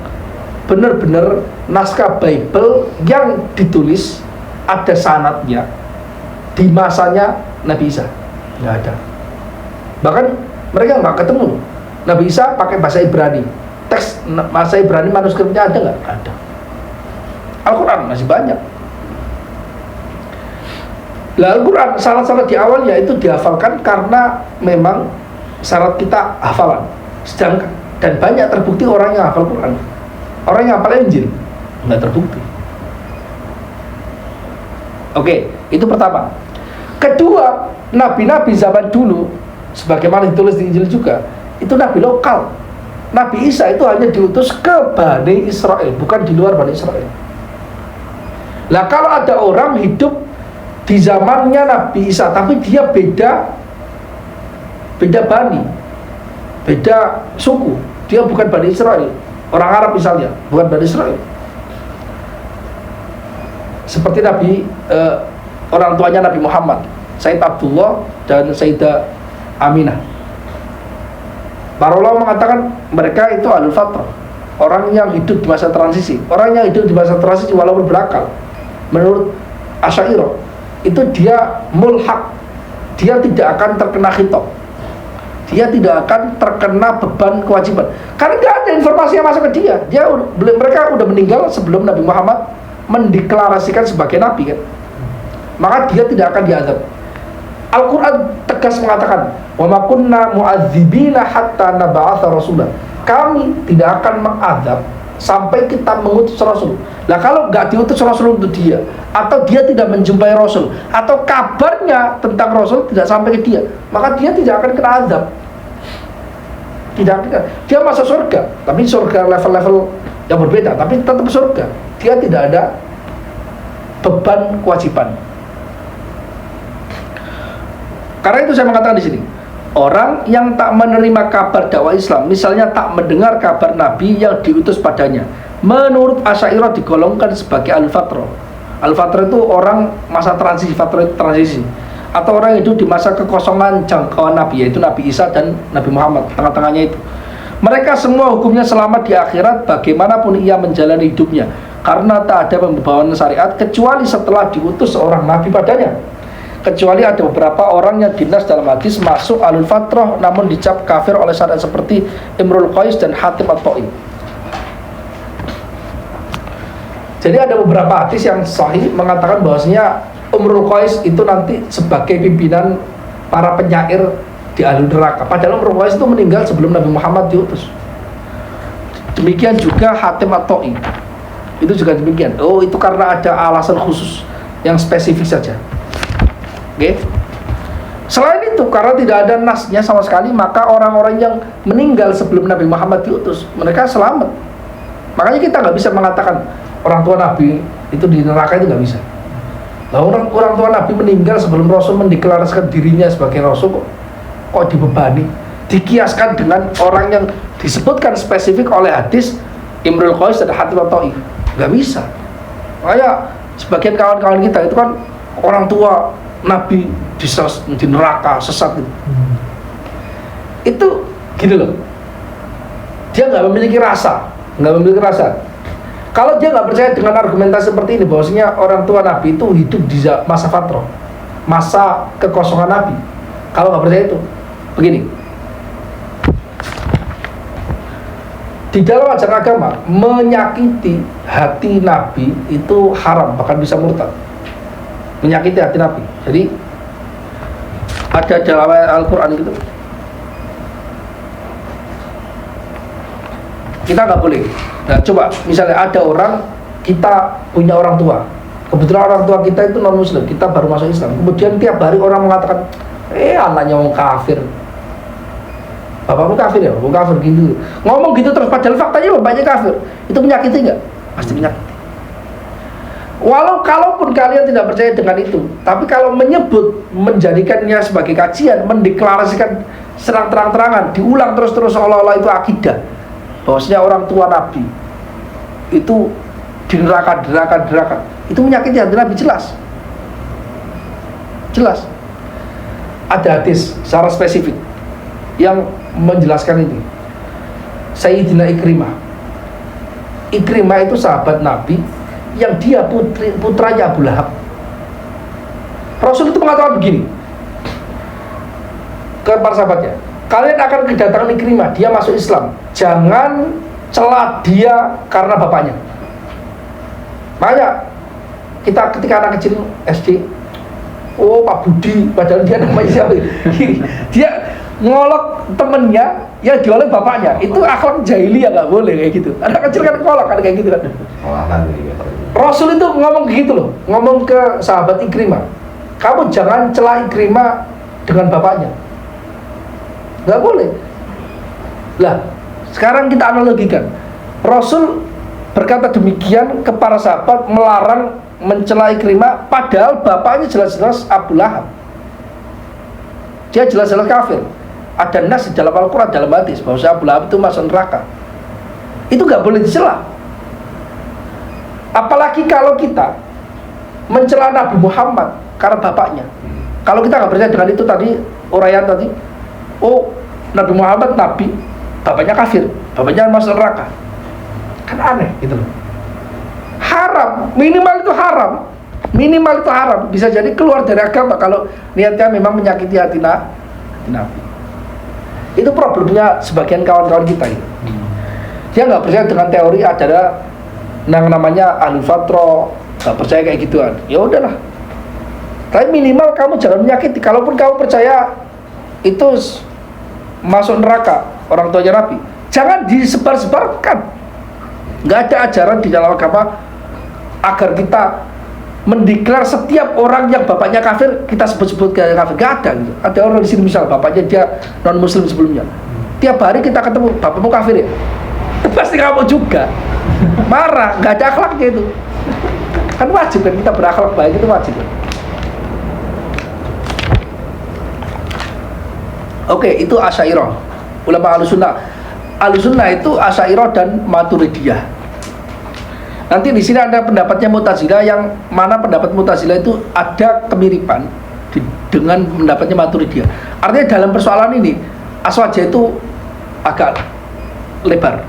benar-benar naskah Bible yang ditulis ada sanadnya di masanya Nabi Isa. Nggak ada. Bahkan mereka nggak ketemu. Nabi Isa pakai bahasa Ibrani, teks bahasa Ibrani manuskripnya ada nggak? Ada. Al-Quran masih banyak. Lah Al-Quran salah-salah di awalnya itu dihafalkan karena memang syarat kita hafalan. Sedangkan dan banyak terbukti orang yang hafal Quran, orang yang hafal Injil nggak terbukti. Oke, itu pertama. Kedua, nabi-nabi zaman dulu, sebagaimana ditulis di Injil juga, itu nabi lokal. Nabi Isa itu hanya diutus ke Bani Israel, bukan di luar Bani Israel. Lah kalau ada orang hidup di zamannya Nabi Isa, tapi dia beda bani, beda suku, dia bukan Bani Israel, orang Arab misalnya, bukan Bani Israel. Seperti orang tuanya Nabi Muhammad, Sayyid Abdullah dan Sayyidah Aminah. Para ulama mengatakan mereka itu ahlul fatrah, orang yang hidup di masa transisi. Orang yang hidup di masa transisi walaupun berakal, menurut Asy'ariyah itu dia mulhaq, dia tidak akan terkena khitab, dia tidak akan terkena beban kewajiban, karena tidak ada informasi yang masuk ke dia. Mereka udah meninggal sebelum Nabi Muhammad mendeklarasikan sebagai nabi kan, maka dia tidak akan diazab. Al-Quran tegas mengatakan, wa ma kunna mu'adzibina hatta nab'atha rasulah, kami tidak akan mengazab sampai kita mengutus Rasul. Nah kalau nggak diutus Rasul untuk dia, atau dia tidak menjumpai Rasul, atau kabarnya tentang Rasul tidak sampai ke dia, maka dia tidak akan kena azab. Tidak akan. Dia masuk surga, tapi surga level-level yang berbeda, tapi tetap surga. Dia tidak ada beban kewajiban. Karena itu saya mengatakan di sini, orang yang tak menerima kabar dakwah Islam, misalnya tak mendengar kabar Nabi yang diutus padanya, menurut Asy'ariyah digolongkan sebagai al-fatrah. Al-fatrah itu orang masa transisi, fatrah itu transisi, atau orang yang hidup di masa kekosongan jangkauan Nabi, yaitu Nabi Isa dan Nabi Muhammad, tengah-tengahnya itu. Mereka semua hukumnya selamat di akhirat bagaimanapun ia menjalani hidupnya, karena tak ada pembawaan syariat kecuali setelah diutus seorang Nabi padanya. Kecuali ada beberapa orang yang dinas dalam hadis masuk alul fatrah namun dicap kafir oleh syariat, seperti Imrul Qais dan Hatim at-Ta'i. Jadi ada beberapa hadis yang sahih mengatakan bahwasanya Imrul Qais itu nanti sebagai pimpinan para penyair di ahli neraka, padahal Imrul Qais itu meninggal sebelum Nabi Muhammad diutus. Demikian juga Hatim at-Ta'i, itu juga demikian. Oh, itu karena ada alasan khusus yang spesifik saja. Oke. Selain itu, karena tidak ada nasnya sama sekali, maka orang-orang yang meninggal sebelum Nabi Muhammad diutus, mereka selamat. Makanya kita nggak bisa mengatakan orang tua Nabi itu di neraka, itu nggak bisa. Nah, orang tua Nabi meninggal sebelum Rasul mendeklarasikan dirinya sebagai Rasul, kok dibebani? Dikiaskan dengan orang yang disebutkan spesifik oleh hadis Imrul Qais dan Hatim at-Ta'i, nggak bisa. Makanya sebagian kawan-kawan kita itu kan orang tua Nabi di neraka sesat itu. Itu gini loh, dia nggak memiliki rasa. Kalau dia nggak percaya dengan argumentasi seperti ini, bahwasanya orang tua Nabi itu hidup di masa fatrah, masa kekosongan Nabi, kalau nggak percaya itu, begini, di dalam ajaran agama menyakiti hati Nabi itu haram, bahkan bisa murtad. Menyakiti hati Nabi. Jadi ada dalam Al-Quran gitu, kita nggak boleh. Nah, coba misalnya ada orang, kita punya orang tua, kebetulan orang tua kita itu non muslim, kita baru masuk Islam, kemudian tiap hari orang mengatakan Anaknya orang kafir. Bapakmu kafir ya? Bapakmu kafir gitu. Ngomong gitu terus padahal faktanya bapaknya kafir. Itu menyakiti nggak? Pasti menyakiti. Kalaupun kalian tidak percaya dengan itu, tapi kalau menyebut, menjadikannya sebagai kajian, mendeklarasikan serang terang-terangan, diulang terus-terus seolah-olah itu akidah, bahwasanya orang tua Nabi itu di neraka, itu menyakiti hati Nabi, jelas. Ada hadis secara spesifik yang menjelaskan ini. Sayyidina Ikrimah itu sahabat Nabi yang dia putranya Abu Lahab. Rasul itu mengatakan begini ke para sahabatnya, kalian akan kedatangan Ikrimah, dia masuk Islam, jangan celah dia karena bapaknya. Makanya kita ketika anak kecil SD, Pak Budi, padahal dia namanya siapa? Dia ngolok temennya yang diolok bapaknya, itu akhlak jahiliyah, nggak boleh kayak gitu. Anak kecil kan ngolok kan kayak gitu kan. Rasul itu ngomong gitu loh, ngomong ke sahabat Ikrimah, kamu jangan celah Ikrimah dengan bapaknya, nggak boleh. Lah sekarang kita analogikan, Rasul berkata demikian ke para sahabat, melarang mencela Ikrimah, padahal bapaknya jelas-jelas Abu Lahab, dia jelas-jelas kafir. Ada nas di dalam Al-Quran, dalam hadis, bahwa Abu Lahab itu masuk neraka. Itu gak boleh dicela. Apalagi kalau kita mencela Nabi Muhammad karena bapaknya. Kalau kita gak percaya dengan itu tadi, uraian tadi, Nabi Muhammad Nabi, bapaknya kafir, bapaknya masuk neraka, kan aneh gitu loh. Haram, minimal itu haram. Bisa jadi keluar dari agama kalau niatnya memang menyakiti hati Nabi. Itu problemnya sebagian kawan-kawan kita ini. Dia nggak percaya dengan teori ada yang namanya ahli fatrah, nggak percaya kayak gituan. Ya udahlah. Tapi minimal kamu jangan menyakiti. Kalaupun kamu percaya itu masuk neraka orang tuanya Nabi, jangan disebar-sebarkan. Nggak ada ajaran di dalam agama agar kita mendeklar setiap orang yang bapaknya kafir kita sebut-sebut kayak kafir. Gak ada gitu. Ada orang di sini misal bapaknya dia non muslim sebelumnya, tiap hari kita ketemu, bapakmu kafir ya, pasti kamu juga marah. Gak ada akhlaknya itu. Kan wajib kan kita berakhlak baik, itu wajib kan? Oke, itu Asy'ariyah, ulama Ahlussunnah itu Asy'ariyah dan Maturidiyah. Nanti di sini ada pendapatnya Mu'tazilah, yang mana pendapat Mu'tazilah itu ada kemiripan dengan pendapatnya Maturidiyah. Artinya dalam persoalan ini Aswajah itu agak lebar,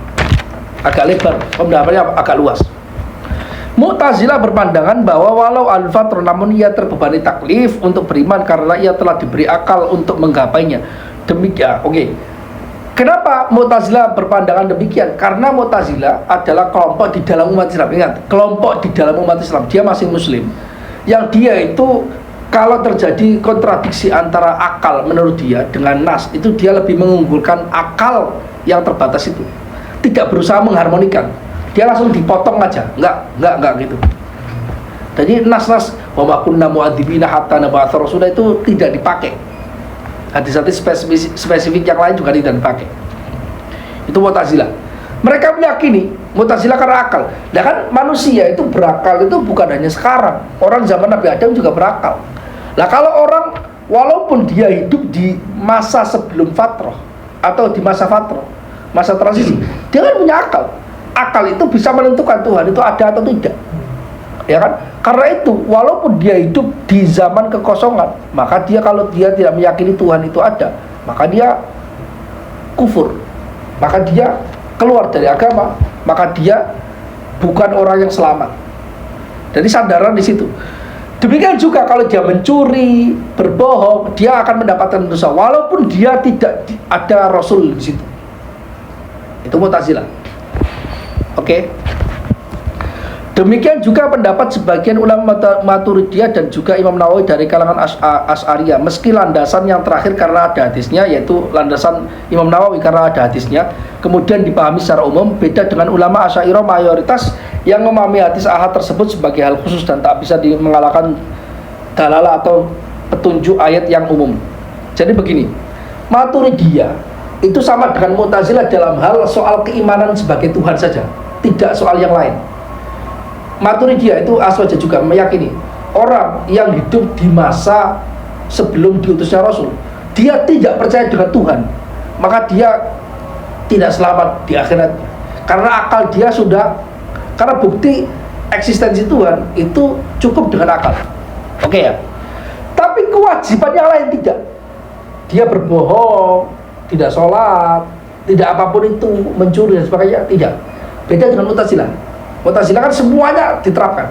pendapatnya agak luas. Mu'tazilah berpandangan bahwa walau al-fatrah, namun ia terbebani taklif untuk beriman karena ia telah diberi akal untuk menggapainya. Demikian, oke. Kenapa Mu'tazilah berpandangan demikian? Karena Mu'tazilah adalah kelompok di dalam umat Islam. Ingat, kelompok di dalam umat Islam. Dia masih muslim, yang dia itu kalau terjadi kontradiksi antara akal menurut dia dengan nas, itu dia lebih mengunggulkan akal yang terbatas itu, tidak berusaha mengharmonikan. Dia langsung dipotong aja, enggak gitu. Jadi nas-nas wa ma kunna mu'adzibina hatta nab'atsa rasula itu tidak dipakai. Hadis-hadis spesifik yang lain juga tidak dipakai. Itu Mu'tazilah. Mereka meyakini Mu'tazilah karena akal. Nah kan manusia itu berakal itu bukan hanya sekarang. Orang zaman Nabi Adam juga berakal. Nah kalau orang walaupun dia hidup di masa sebelum fatrah atau di masa fatrah, masa transisi, dia kan punya akal. Akal itu bisa menentukan Tuhan itu ada atau tidak. Ya kan? Karena itu walaupun dia hidup di zaman kekosongan, maka dia kalau dia tidak meyakini Tuhan itu ada, maka dia kufur, maka dia keluar dari agama, maka dia bukan orang yang selamat. Jadi sandaran di situ. Demikian juga kalau dia mencuri, berbohong, dia akan mendapatkan dosa walaupun dia tidak ada Rasul di situ. Itu Mu'tazilah. Oke. Demikian juga pendapat sebagian ulama Maturidiyah dan juga Imam Nawawi dari kalangan Asy'ariyah. Meski landasan yang terakhir karena ada hadisnya, yaitu landasan Imam Nawawi karena ada hadisnya, kemudian dipahami secara umum, beda dengan ulama Asy'ariyah mayoritas yang memahami hadis ahad tersebut sebagai hal khusus dan tak bisa mengalahkan dalalah atau petunjuk ayat yang umum. Jadi begini, Maturidiyah itu sama dengan Mu'tazilah dalam hal soal keimanan sebagai Tuhan saja, tidak soal yang lain. Maturidiyah itu aswaja juga meyakini orang yang hidup di masa sebelum diutusnya Rasul, dia tidak percaya dengan Tuhan, maka dia tidak selamat di akhirat, karena akal dia sudah, karena bukti eksistensi Tuhan itu cukup dengan akal. Oke ya. Tapi kewajiban yang lain tidak. Dia berbohong, tidak sholat, tidak apapun itu, mencuri dan sebagainya, tidak. Beda dengan Mu'tazilah. Mu'tazilah kan semuanya diterapkan.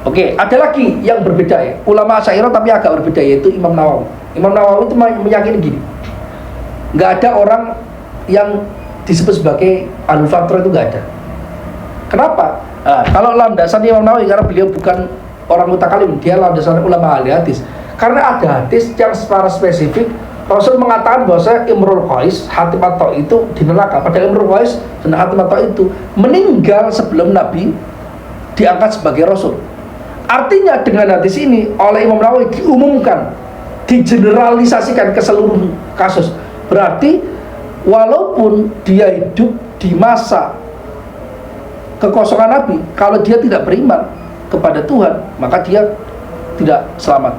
Oke, ada lagi yang berbeda ya. Ulama Asy'ariyah tapi agak berbeda, yaitu Imam Nawawi. Imam Nawawi itu meyakini gini, nggak ada orang yang disebut sebagai Ahlul Fatrah, itu nggak ada. Kenapa? Nah, kalau landasan Imam Nawawi, karena beliau bukan orang mutakalim, dia landasan ulama ahli hadis. Karena ada hadis yang secara spesifik Rasul mengatakan bahwa Imrul Qais, Hatim at-Tai itu di neraka. Padahal Imrul Qais dan Hatim at-Tai itu meninggal sebelum Nabi diangkat sebagai Rasul. Artinya dengan hadis ini oleh Imam Nawawi diumumkan, digeneralisasikan ke seluruh kasus. Berarti walaupun dia hidup di masa kekosongan Nabi, kalau dia tidak beriman kepada Tuhan, maka dia tidak selamat.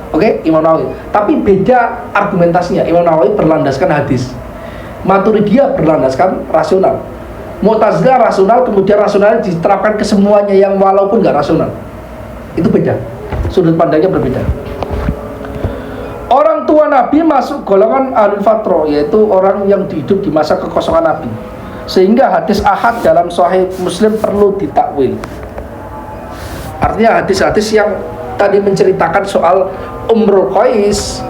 Oke, Imam Nawawi. Tapi beda argumentasinya. Imam Nawawi berlandaskan hadis, Maturidiyah berlandaskan rasional. Mu'tazilah rasional, kemudian rasional diterapkan ke semuanya yang walaupun nggak rasional. Itu beda, sudut pandangnya berbeda. Orang tua Nabi masuk golongan Ahlul Fatrah, yaitu orang yang hidup di masa kekosongan Nabi. Sehingga hadis ahad dalam Sahih Muslim perlu ditakwil. Artinya hadis-hadis yang tadi menceritakan soal Umrul Qais,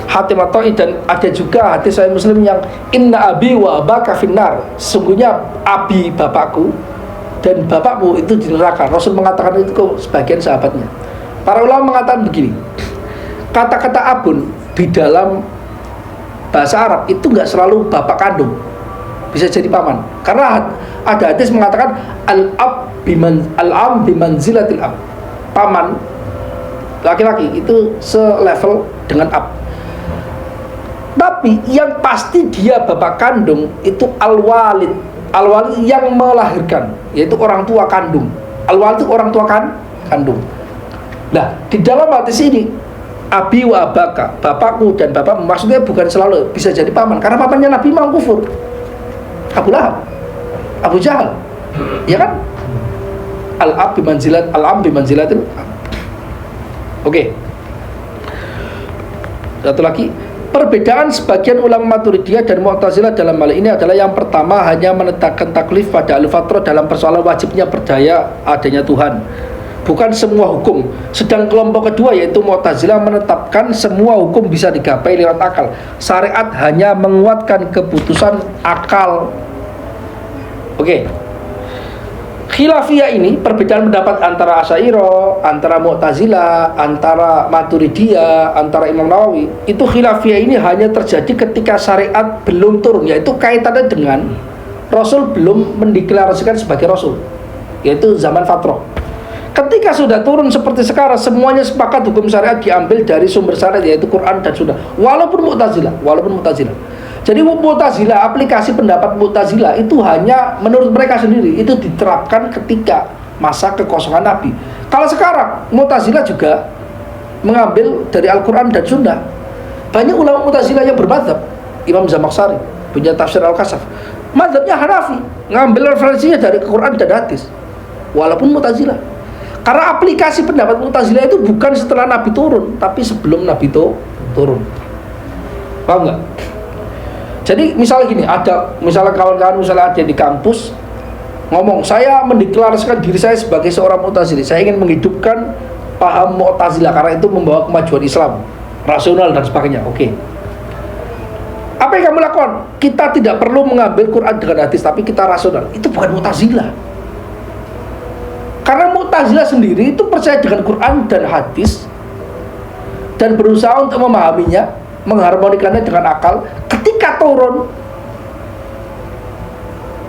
Hatim at-Tai, dan ada juga hadis Sahih Muslim yang inna abi wa abaka finnar, sesungguhnya abi bapakku dan bapakmu itu di neraka. Rasul mengatakan itu ke sebagian sahabatnya. Para ulama mengatakan begini, kata-kata abun di dalam bahasa Arab itu nggak selalu bapak kandung, bisa jadi paman. Karena ada hadis mengatakan al-ab bimanzilatil ab, paman laki-laki itu selevel dengan ab. Tapi yang pasti dia bapak kandung itu al-walid. Al-walid yang melahirkan, yaitu orang tua kandung. Al-walid itu orang tua kandung. Nah, di dalam hadis ini abi wa abaka, bapakku dan bapakmu, maksudnya bukan selalu bisa jadi paman, karena pamannya Nabi mau kufur, Abu Lahab, Abu Jahal, ya kan? Al-ab bimanzilatil ab. Oke. Satu lagi, perbedaan sebagian ulama Maturidiyah dan Mu'tazilah dalam hal ini adalah yang pertama hanya menetapkan taklif pada Ahlul Fatrah dalam persoalan wajibnya percaya adanya Tuhan, bukan semua hukum. Sedang kelompok kedua yaitu Mu'tazilah menetapkan semua hukum bisa digapai lewat akal. Syariat hanya menguatkan keputusan akal. Oke. Khilafiyah ini, perbedaan pendapat antara Asy'ariyah, antara Mu'tazilah, antara Maturidiyah, antara Imam Nawawi, itu khilafiyah ini hanya terjadi ketika syariat belum turun, yaitu kaitannya dengan Rasul belum mendeklarasikan sebagai Rasul, yaitu zaman Fatrah. Ketika sudah turun seperti sekarang, semuanya sepakat hukum syariat diambil dari sumber syariat, yaitu Quran dan Sunnah. Walaupun Mu'tazilah. Jadi Mu'tazilah, aplikasi pendapat Mu'tazilah itu hanya menurut mereka sendiri, itu diterapkan ketika masa kekosongan Nabi. Kalau sekarang Mu'tazilah juga mengambil dari Al-Quran dan Sunnah. Banyak ulama Mu'tazilah yang bermadzhab. Imam Zamakhsyari punya tafsir Al-Kasaf, madzhabnya Hanafi, ngambil referensinya dari Quran dan hadis. Walaupun Mu'tazilah, karena aplikasi pendapat Mu'tazilah itu bukan setelah Nabi turun, tapi sebelum Nabi itu turun. Paham nggak? Jadi misalnya gini, misalnya kawan-kawan misalnya ada di kampus ngomong, saya mendeklarasikan diri saya sebagai seorang Mu'tazili, saya ingin menghidupkan paham Mu'tazilah karena itu membawa kemajuan Islam, rasional dan sebagainya. Oke. Apa yang kamu lakukan? Kita tidak perlu mengambil Quran dengan hadis, tapi kita rasional. Itu bukan Mu'tazilah. Karena Mu'tazilah sendiri itu percaya dengan Quran dan hadis dan berusaha untuk memahaminya, mengharmonikannya dengan akal. Ketika turun,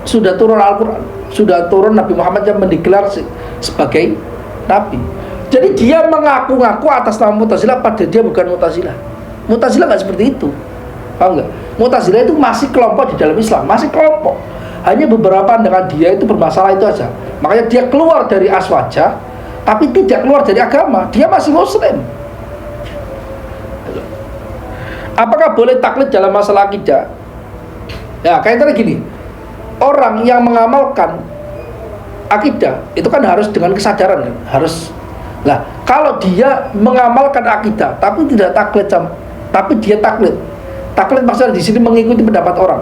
sudah turun Al-Quran, sudah turun Nabi Muhammad yang mendeklarasi sebagai Nabi. Jadi dia mengaku-ngaku atas nama Mu'tazilah padahal dia bukan Mu'tazilah. Mu'tazilah nggak seperti itu, paham nggak? Mu'tazilah itu masih kelompok di dalam Islam, masih kelompok. Hanya beberapa pandangan dia itu bermasalah itu aja. Makanya dia keluar dari aswaja, tapi tidak keluar dari agama. Dia masih Muslim. Apakah boleh taklid dalam masalah akidah? Ya, kaitannya gini. Orang yang mengamalkan akidah itu kan harus dengan kesadaran kan? Harus. Nah, kalau dia mengamalkan akidah tapi tidak taklid, tapi dia taklid. Taklid maksudnya di sini mengikuti pendapat orang.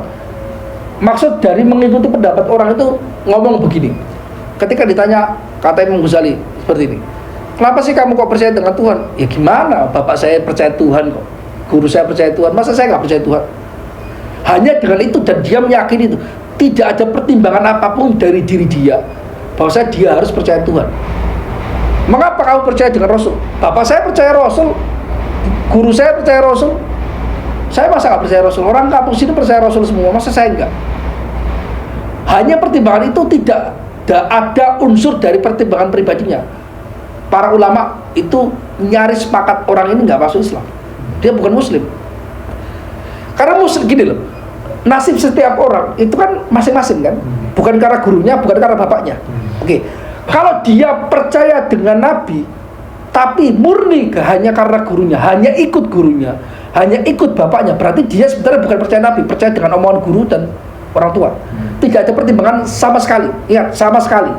Maksud dari mengikuti pendapat orang itu ngomong begini. Ketika ditanya, kata Imam Ghazali seperti ini, kenapa sih kamu kok percaya dengan Tuhan? Ya gimana, bapak saya percaya Tuhan kok, guru saya percaya Tuhan, masa saya nggak percaya Tuhan? Hanya dengan itu, dan dia meyakini itu, tidak ada pertimbangan apapun dari diri dia bahwa dia harus percaya Tuhan. Mengapa kamu percaya dengan Rasul? Bapak saya percaya Rasul, guru saya percaya Rasul, saya masa nggak percaya Rasul? Orang kampung sini percaya Rasul semua, masa saya enggak? Hanya pertimbangan itu tidak ada unsur dari pertimbangan pribadinya. Para ulama itu nyaris sepakat orang ini nggak masuk Islam, dia bukan Muslim. Karena Muslim gini loh, nasib setiap orang itu kan masing-masing kan, bukan karena gurunya, bukan karena bapaknya. Oke, kalau dia percaya dengan Nabi, tapi murni hanya karena gurunya, hanya ikut gurunya, hanya ikut bapaknya, berarti dia sebenarnya bukan percaya Nabi, percaya dengan omongan guru dan orang tua. Tidak ada pertimbangan sama sekali. Ingat, sama sekali.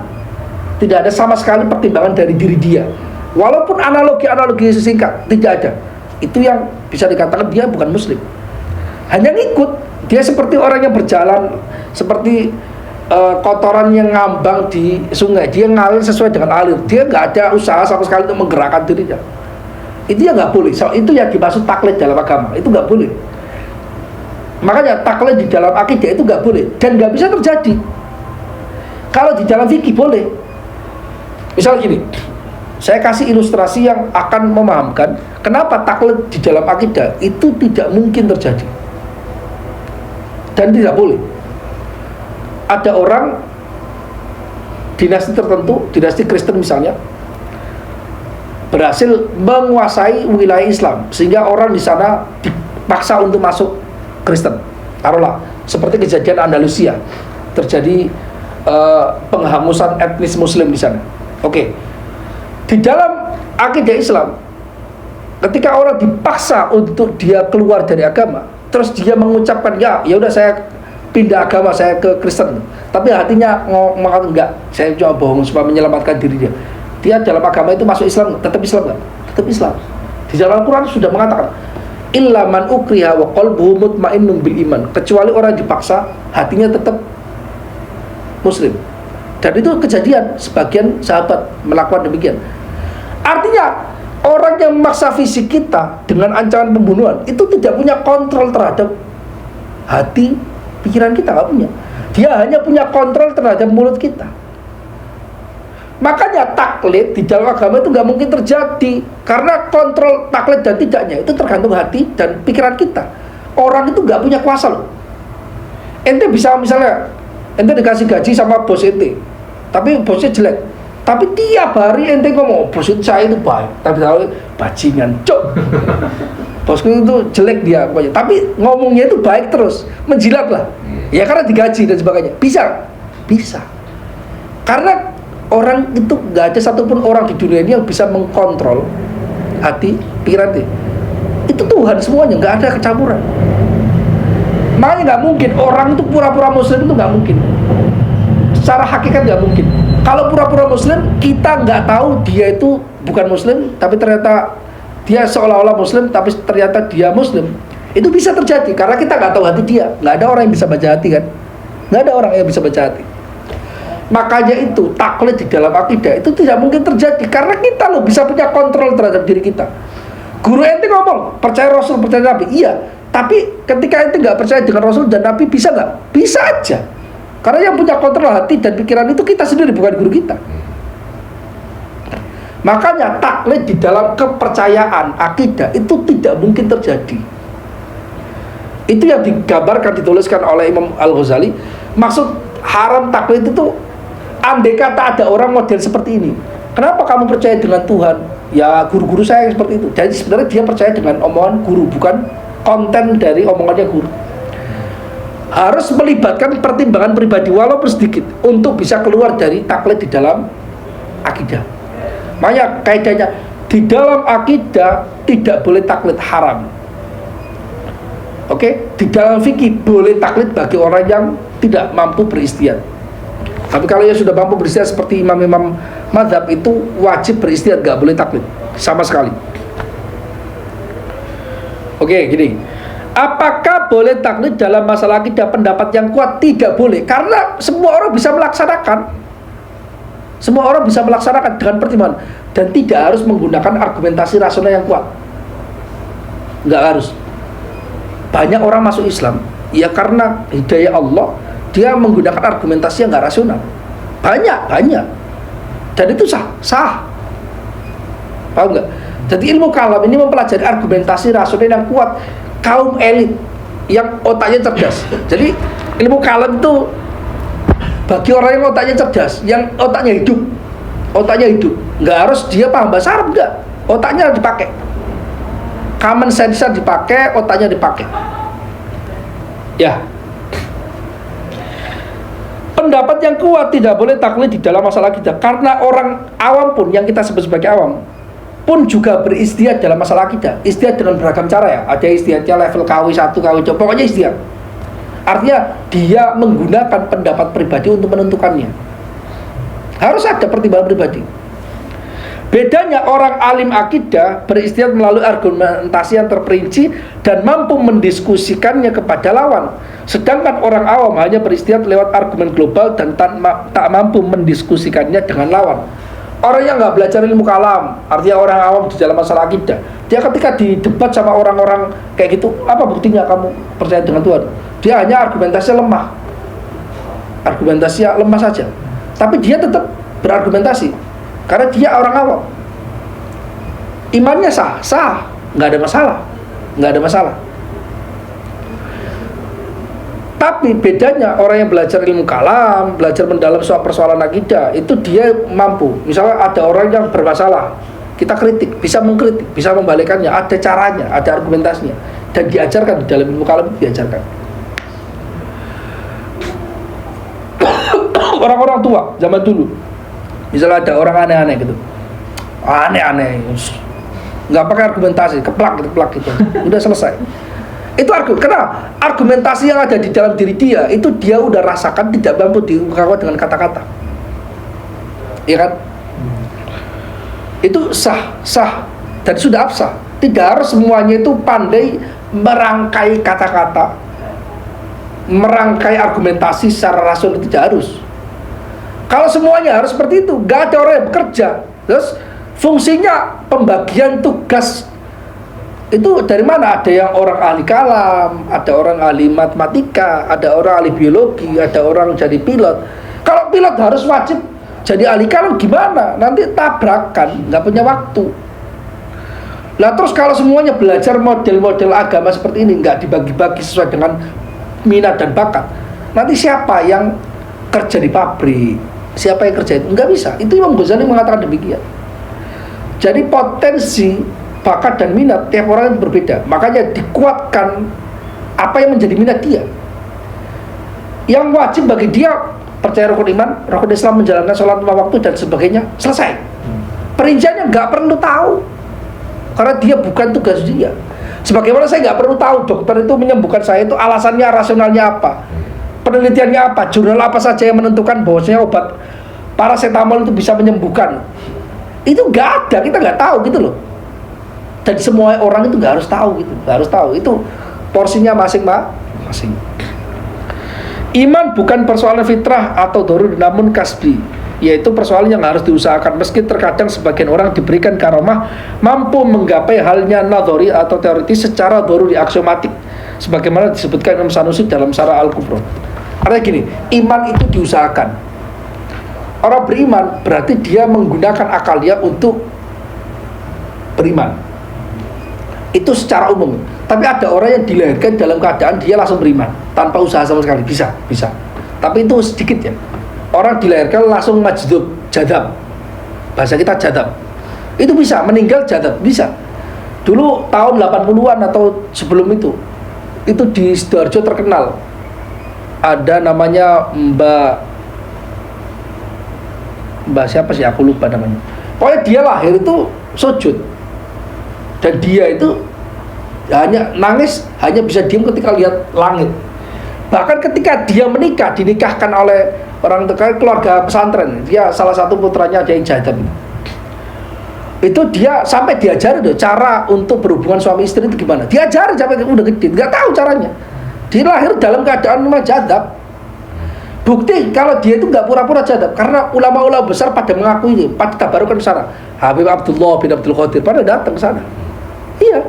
Tidak ada sama sekali pertimbangan dari diri dia. Walaupun analogi singkat, tidak ada. Itu yang bisa dikatakan dia bukan Muslim. Hanya ngikut. Dia seperti orang yang berjalan, seperti kotoran yang ngambang di sungai. Dia ngalir sesuai dengan alir. Dia nggak ada usaha sama sekali untuk menggerakkan dirinya. Itu yang nggak boleh. So, itu yang dimaksud taklid dalam agama. Itu nggak boleh. Makanya taklid di dalam akidah itu nggak boleh dan nggak bisa terjadi. Kalau di dalam fikih boleh. Misal gini, saya kasih ilustrasi yang akan memahamkan kenapa taklid di dalam akidah itu tidak mungkin terjadi dan tidak boleh. Ada orang dinasti tertentu, dinasti Kristen misalnya, berhasil menguasai wilayah Islam sehingga orang di sana dipaksa untuk masuk Kristen. Taruhlah seperti kejadian Andalusia, terjadi penghangusan etnis Muslim di sana. Oke. Di dalam akidah Islam, ketika orang dipaksa untuk dia keluar dari agama, terus dia mengucapkan ya udah saya pindah agama, saya ke Kristen, tapi hatinya ngomong enggak, saya cuma bohong supaya menyelamatkan diri dia. Dia dalam agama itu masuk Islam, tetap Islam enggak? Tetap Islam. Di dalam Al-Quran sudah mengatakan illa man ukriha wa qalbuhu mutmainnun bil iman, kecuali orang dipaksa hatinya tetap Muslim. Dan itu kejadian, sebagian sahabat melakukan demikian. Artinya orang yang memaksa fisik kita dengan ancaman pembunuhan itu tidak punya kontrol terhadap hati, pikiran kita, nggak punya. Dia hanya punya kontrol terhadap mulut kita. Makanya taklid di dalam agama itu nggak mungkin terjadi, karena kontrol taklid dan tidaknya itu tergantung hati dan pikiran kita. Orang itu nggak punya kuasa loh. Ente bisa misalnya ente dikasih gaji sama bos ente, tapi bosnya jelek, tapi tiap hari ente ngomong bos saya itu baik, tapi tahu bajingan cok. Bosku itu jelek dia pokoknya, tapi ngomongnya itu baik terus, menjilat lah. Ya karena digaji dan sebagainya. Bisa. Karena orang itu nggak ada satupun orang di dunia ini yang bisa mengkontrol hati, pikiran dia. Itu Tuhan semuanya, nggak ada kecampuran. Makanya nggak mungkin orang itu pura-pura Muslim, itu nggak mungkin. Secara hakikat nggak mungkin. Kalau pura-pura Muslim, kita nggak tahu dia itu bukan Muslim, tapi ternyata dia seolah-olah Muslim, tapi ternyata dia Muslim. Itu bisa terjadi karena kita nggak tahu hati dia. Nggak ada orang yang bisa baca hati kan? Nggak ada orang yang bisa baca hati. Makanya itu taklid di dalam akidah itu tidak mungkin terjadi karena kita loh bisa punya kontrol terhadap diri kita. Guru ente ngomong percaya Rasul, percaya Nabi, iya. Tapi ketika ente nggak percaya dengan Rasul dan Nabi, bisa nggak? Bisa aja. Karena yang punya kontrol hati dan pikiran itu kita sendiri, bukan guru kita. Makanya taklid di dalam kepercayaan akidah itu tidak mungkin terjadi. Itu yang digambarkan, dituliskan oleh Imam Al-Ghazali. Maksud haram taklid itu andai kata ada orang model seperti ini, Kenapa kamu percaya dengan Tuhan? Ya guru-guru saya seperti itu. Jadi sebenarnya dia percaya dengan omongan guru, bukan konten dari omongannya guru. Harus melibatkan pertimbangan pribadi walaupun sedikit untuk bisa keluar dari taklid di dalam akidah. Makanya kaidahnya di dalam akidah tidak boleh taklid haram. Oke, di dalam fikih boleh taklid bagi orang yang tidak mampu beristihad. Tapi kalau yang sudah mampu beristihad seperti imam-imam mazhab itu wajib beristihad, nggak boleh taklid sama sekali. Oke, gini. Apakah boleh taklid dalam masalah akidah? Pendapat yang kuat tidak boleh, karena semua orang bisa melaksanakan. Semua orang bisa melaksanakan dengan pertimbangan dan tidak harus menggunakan argumentasi rasional yang kuat. Nggak harus. Banyak orang masuk Islam ya karena hidayah Allah, dia menggunakan argumentasi yang nggak rasional. Banyak. Dan itu sah. Paham nggak? Jadi ilmu kalam ini mempelajari argumentasi rasional yang kuat. Kaum elit yang otaknya cerdas. Jadi ilmu kalam itu bagi orang yang otaknya cerdas, yang otaknya hidup. Nggak harus dia paham bahasa Arab, nggak. Otaknya dipakai. Common sense dipakai, otaknya dipakai. Ya. Pendapat yang kuat tidak boleh taklid di dalam masalah kita, karena orang awam pun, yang kita sebut sebagai awam pun juga beristihad dalam masalah akidah. Istihad dengan beragam cara ya. Ada istihadnya level KW1, KW2, pokoknya istihad. Artinya dia menggunakan pendapat pribadi untuk menentukannya. Harus ada pertimbangan pribadi. Bedanya orang alim akidah beristihad melalui argumentasi yang terperinci dan mampu mendiskusikannya kepada lawan. Sedangkan orang awam hanya beristihad lewat argumen global dan tak mampu mendiskusikannya dengan lawan. Orang yang nggak belajar ilmu kalam, artinya orang awam di dalam masalah akidah, dia ketika didebat sama orang-orang kayak gitu, apa buktinya kamu percaya dengan Tuhan? Dia hanya argumentasinya lemah saja, tapi dia tetap berargumentasi karena dia orang awam. Imannya sah, nggak ada masalah. Tapi bedanya orang yang belajar ilmu kalam, belajar mendalam soal persoalan akidah, itu dia mampu. Misalnya ada orang yang bermasalah, kita kritik, bisa mengkritik, bisa membalikannya, ada caranya, ada argumentasinya, dan diajarkan di dalam ilmu kalam, diajarkan. Orang-orang tua zaman dulu, misalnya ada orang aneh-aneh gitu, nggak pakai argumentasi, keplak gitu, udah selesai. Itu kenapa? Argumentasi yang ada di dalam diri dia itu dia udah rasakan, tidak mampu diungkapkan dengan kata-kata. Iya kan? Itu sah dan sudah absah. Tidak harus semuanya itu pandai merangkai kata-kata, merangkai argumentasi secara rasional, tidak harus. Kalau semuanya harus seperti itu, gak ada orang yang bekerja. Terus fungsinya pembagian tugas itu dari mana? Ada yang orang ahli kalam, ada orang ahli matematika, ada orang ahli biologi, ada orang jadi pilot. Kalau pilot harus wajib jadi ahli kalam, gimana? Nanti tabrakan, nggak punya waktu. Lah terus kalau semuanya belajar model-model agama seperti ini, nggak dibagi-bagi sesuai dengan minat dan bakat, nanti siapa yang kerja di pabrik? Siapa yang kerja itu? Nggak bisa. Itu Imam Ghazali mengatakan demikian. Jadi potensi bakat dan minat tiap orang itu berbeda. Makanya dikuatkan apa yang menjadi minat dia. Yang wajib bagi dia percaya rukun iman, rukun Islam, menjalankan sholat lima waktu dan sebagainya, selesai. Perinciannya nggak perlu tahu, karena dia bukan tugas dia. Sebagaimana saya nggak perlu tahu dokter itu menyembuhkan saya itu alasannya, rasionalnya apa, penelitiannya apa, jurnal apa saja yang menentukan bahwasanya obat paracetamol itu bisa menyembuhkan. Itu nggak ada, kita nggak tahu gitu loh. Dan semua orang itu nggak harus tahu gitu, nggak harus tahu. Itu porsinya masing-masing. Iman bukan persoalan fitrah atau dorur, namun kasbi, yaitu persoalan yang harus diusahakan. Meski terkadang sebagian orang diberikan karomah mampu menggapai halnya nadhori atau teoritis secara doruri aksiomatik, sebagaimana disebutkan Imam Sanusi dalam Syarah Al-Kubra. Artinya gini, iman itu diusahakan. Orang beriman berarti dia menggunakan akal dia untuk beriman. Itu secara umum. Tapi ada orang yang dilahirkan dalam keadaan dia langsung beriman tanpa usaha sama sekali, bisa. Tapi itu sedikit ya. Orang dilahirkan langsung majdub, jadab. bahasa kita jadab. Itu bisa, meninggal jadab, bisa. Dulu tahun 80-an atau sebelum itu di Sidoarjo terkenal. Ada namanya Mbak siapa sih, aku lupa namanya. Pokoknya dia lahir itu sujud. Dan dia itu hanya nangis, hanya bisa diam ketika lihat langit. Bahkan ketika dia menikah, dinikahkan oleh orang terkait keluarga pesantren, dia salah satu putranya ada yang jadab. Itu dia sampai diajari cara untuk berhubungan suami istri itu gimana. Diajari sampai udah gede, nggak tahu caranya. Dia lahir dalam keadaan memang jadab. Bukti kalau dia itu nggak pura-pura jadab, karena ulama-ulama besar pada mengakui, pada tabarukan ke sana. Habib Abdullah bin Abdul Qadir pada datang ke sana. Iya,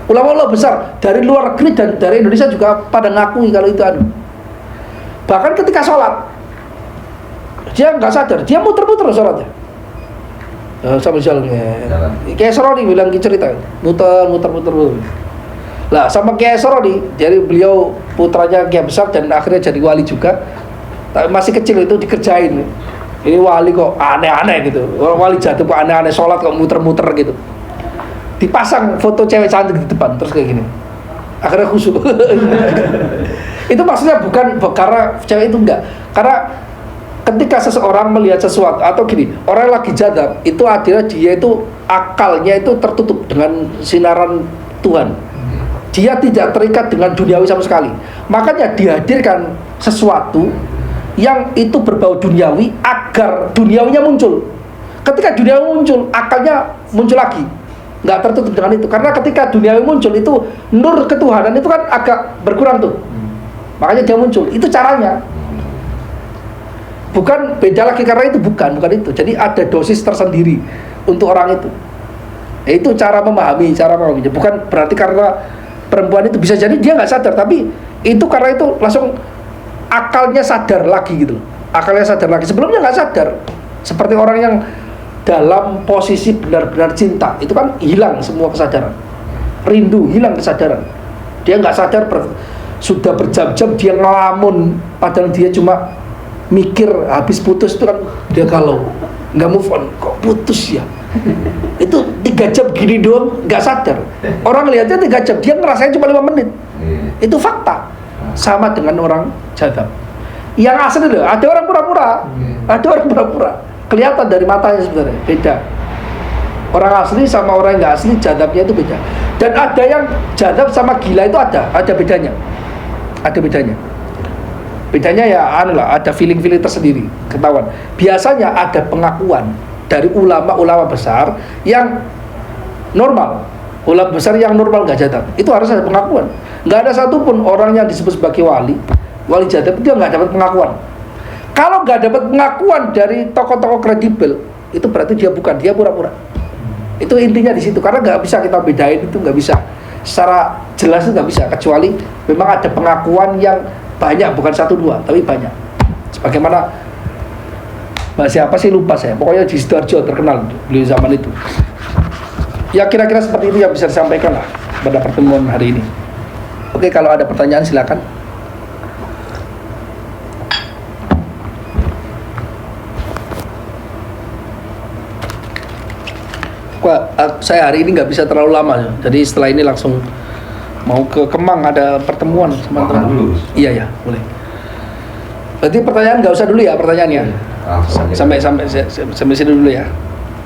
ulama-ulama besar dari luar negeri dan dari Indonesia juga pada ngakui kalau itu anu. Bahkan ketika sholat, dia nggak sadar, dia muter-muter sholatnya. Sampai jalan kayak Seroni bilang cerita, muter. Lah sama Kiai Seroni, jadi beliau putranya Kiai besar dan akhirnya jadi wali juga. Tapi masih kecil itu dikerjain. Ini wali kok aneh-aneh gitu. Orang wali jatuh kok aneh-aneh, sholat kok muter-muter gitu. Dipasang foto cewek cantik di depan terus kayak gini. Akhirnya khusyuk. Itu maksudnya bukan karena cewek itu enggak. Karena ketika seseorang melihat sesuatu atau gini, orang yang lagi jadab itu adalah dia itu akalnya itu tertutup dengan sinaran Tuhan. Dia tidak terikat dengan duniawi sama sekali. Makanya dihadirkan sesuatu yang itu berbau duniawi agar duniawinya muncul. Ketika duniawi muncul, akalnya muncul lagi. Nggak tertutup dengan itu. Karena ketika duniawi muncul itu nur ketuhanan itu kan agak berkurang tuh. Makanya dia muncul. Itu caranya. Bukan beda lagi karena itu bukan itu. Jadi ada dosis tersendiri untuk orang itu. Itu cara memahaminya. Bukan berarti karena perempuan itu bisa jadi dia nggak sadar, tapi itu karena itu langsung akalnya sadar lagi gitu. Akalnya sadar lagi. Sebelumnya nggak sadar. Seperti orang yang dalam posisi benar-benar cinta, itu kan hilang semua kesadaran. Rindu, hilang kesadaran. Dia nggak sadar sudah berjam-jam dia ngelamun, padahal dia cuma mikir habis putus itu kan dia kalau nggak move on, kok putus ya. Itu 3 jam gini doang nggak sadar. Orang lihatnya 3 jam, dia ngerasain cuma 5 menit. Itu fakta. Sama dengan orang jadab. Yang asli loh, ada orang pura-pura. Kelihatan dari matanya sebenarnya beda. Orang asli sama orang yang nggak asli jadabnya itu beda. Dan ada yang jadab sama gila itu ada bedanya. Bedanya ya ada feeling tersendiri, ketahuan. Biasanya ada pengakuan dari ulama-ulama besar yang normal. Ulama besar yang normal nggak jadab. Itu harus ada pengakuan. Nggak ada satupun orang yang disebut sebagai wali jadab itu nggak dapat pengakuan. Kalau nggak dapat pengakuan dari tokoh-tokoh kredibel, itu berarti dia pura-pura. Itu intinya di situ. Karena nggak bisa kita bedain, itu nggak bisa secara jelas, itu nggak bisa, kecuali memang ada pengakuan yang banyak, bukan 1-2 tapi banyak. Sebagaimana siapa sih lupa saya, pokoknya di Sidoarjo terkenal beliau zaman itu. Ya kira-kira seperti itu yang bisa disampaikan lah pada pertemuan hari ini. Oke, kalau ada pertanyaan silakan. Saya hari ini nggak bisa terlalu lama, jadi setelah ini langsung mau ke Kemang, ada pertemuan sama teman. Iya, boleh. Berarti pertanyaan nggak usah dulu ya pertanyaannya. Sampai sini dulu ya.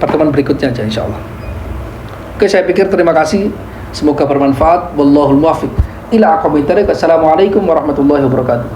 Pertemuan berikutnya aja insya Allah. Oke, saya pikir terima kasih. Semoga bermanfaat. Wallahul muwaffiq ila aqwamit thoriq. Assalamualaikum warahmatullahi wabarakatuh.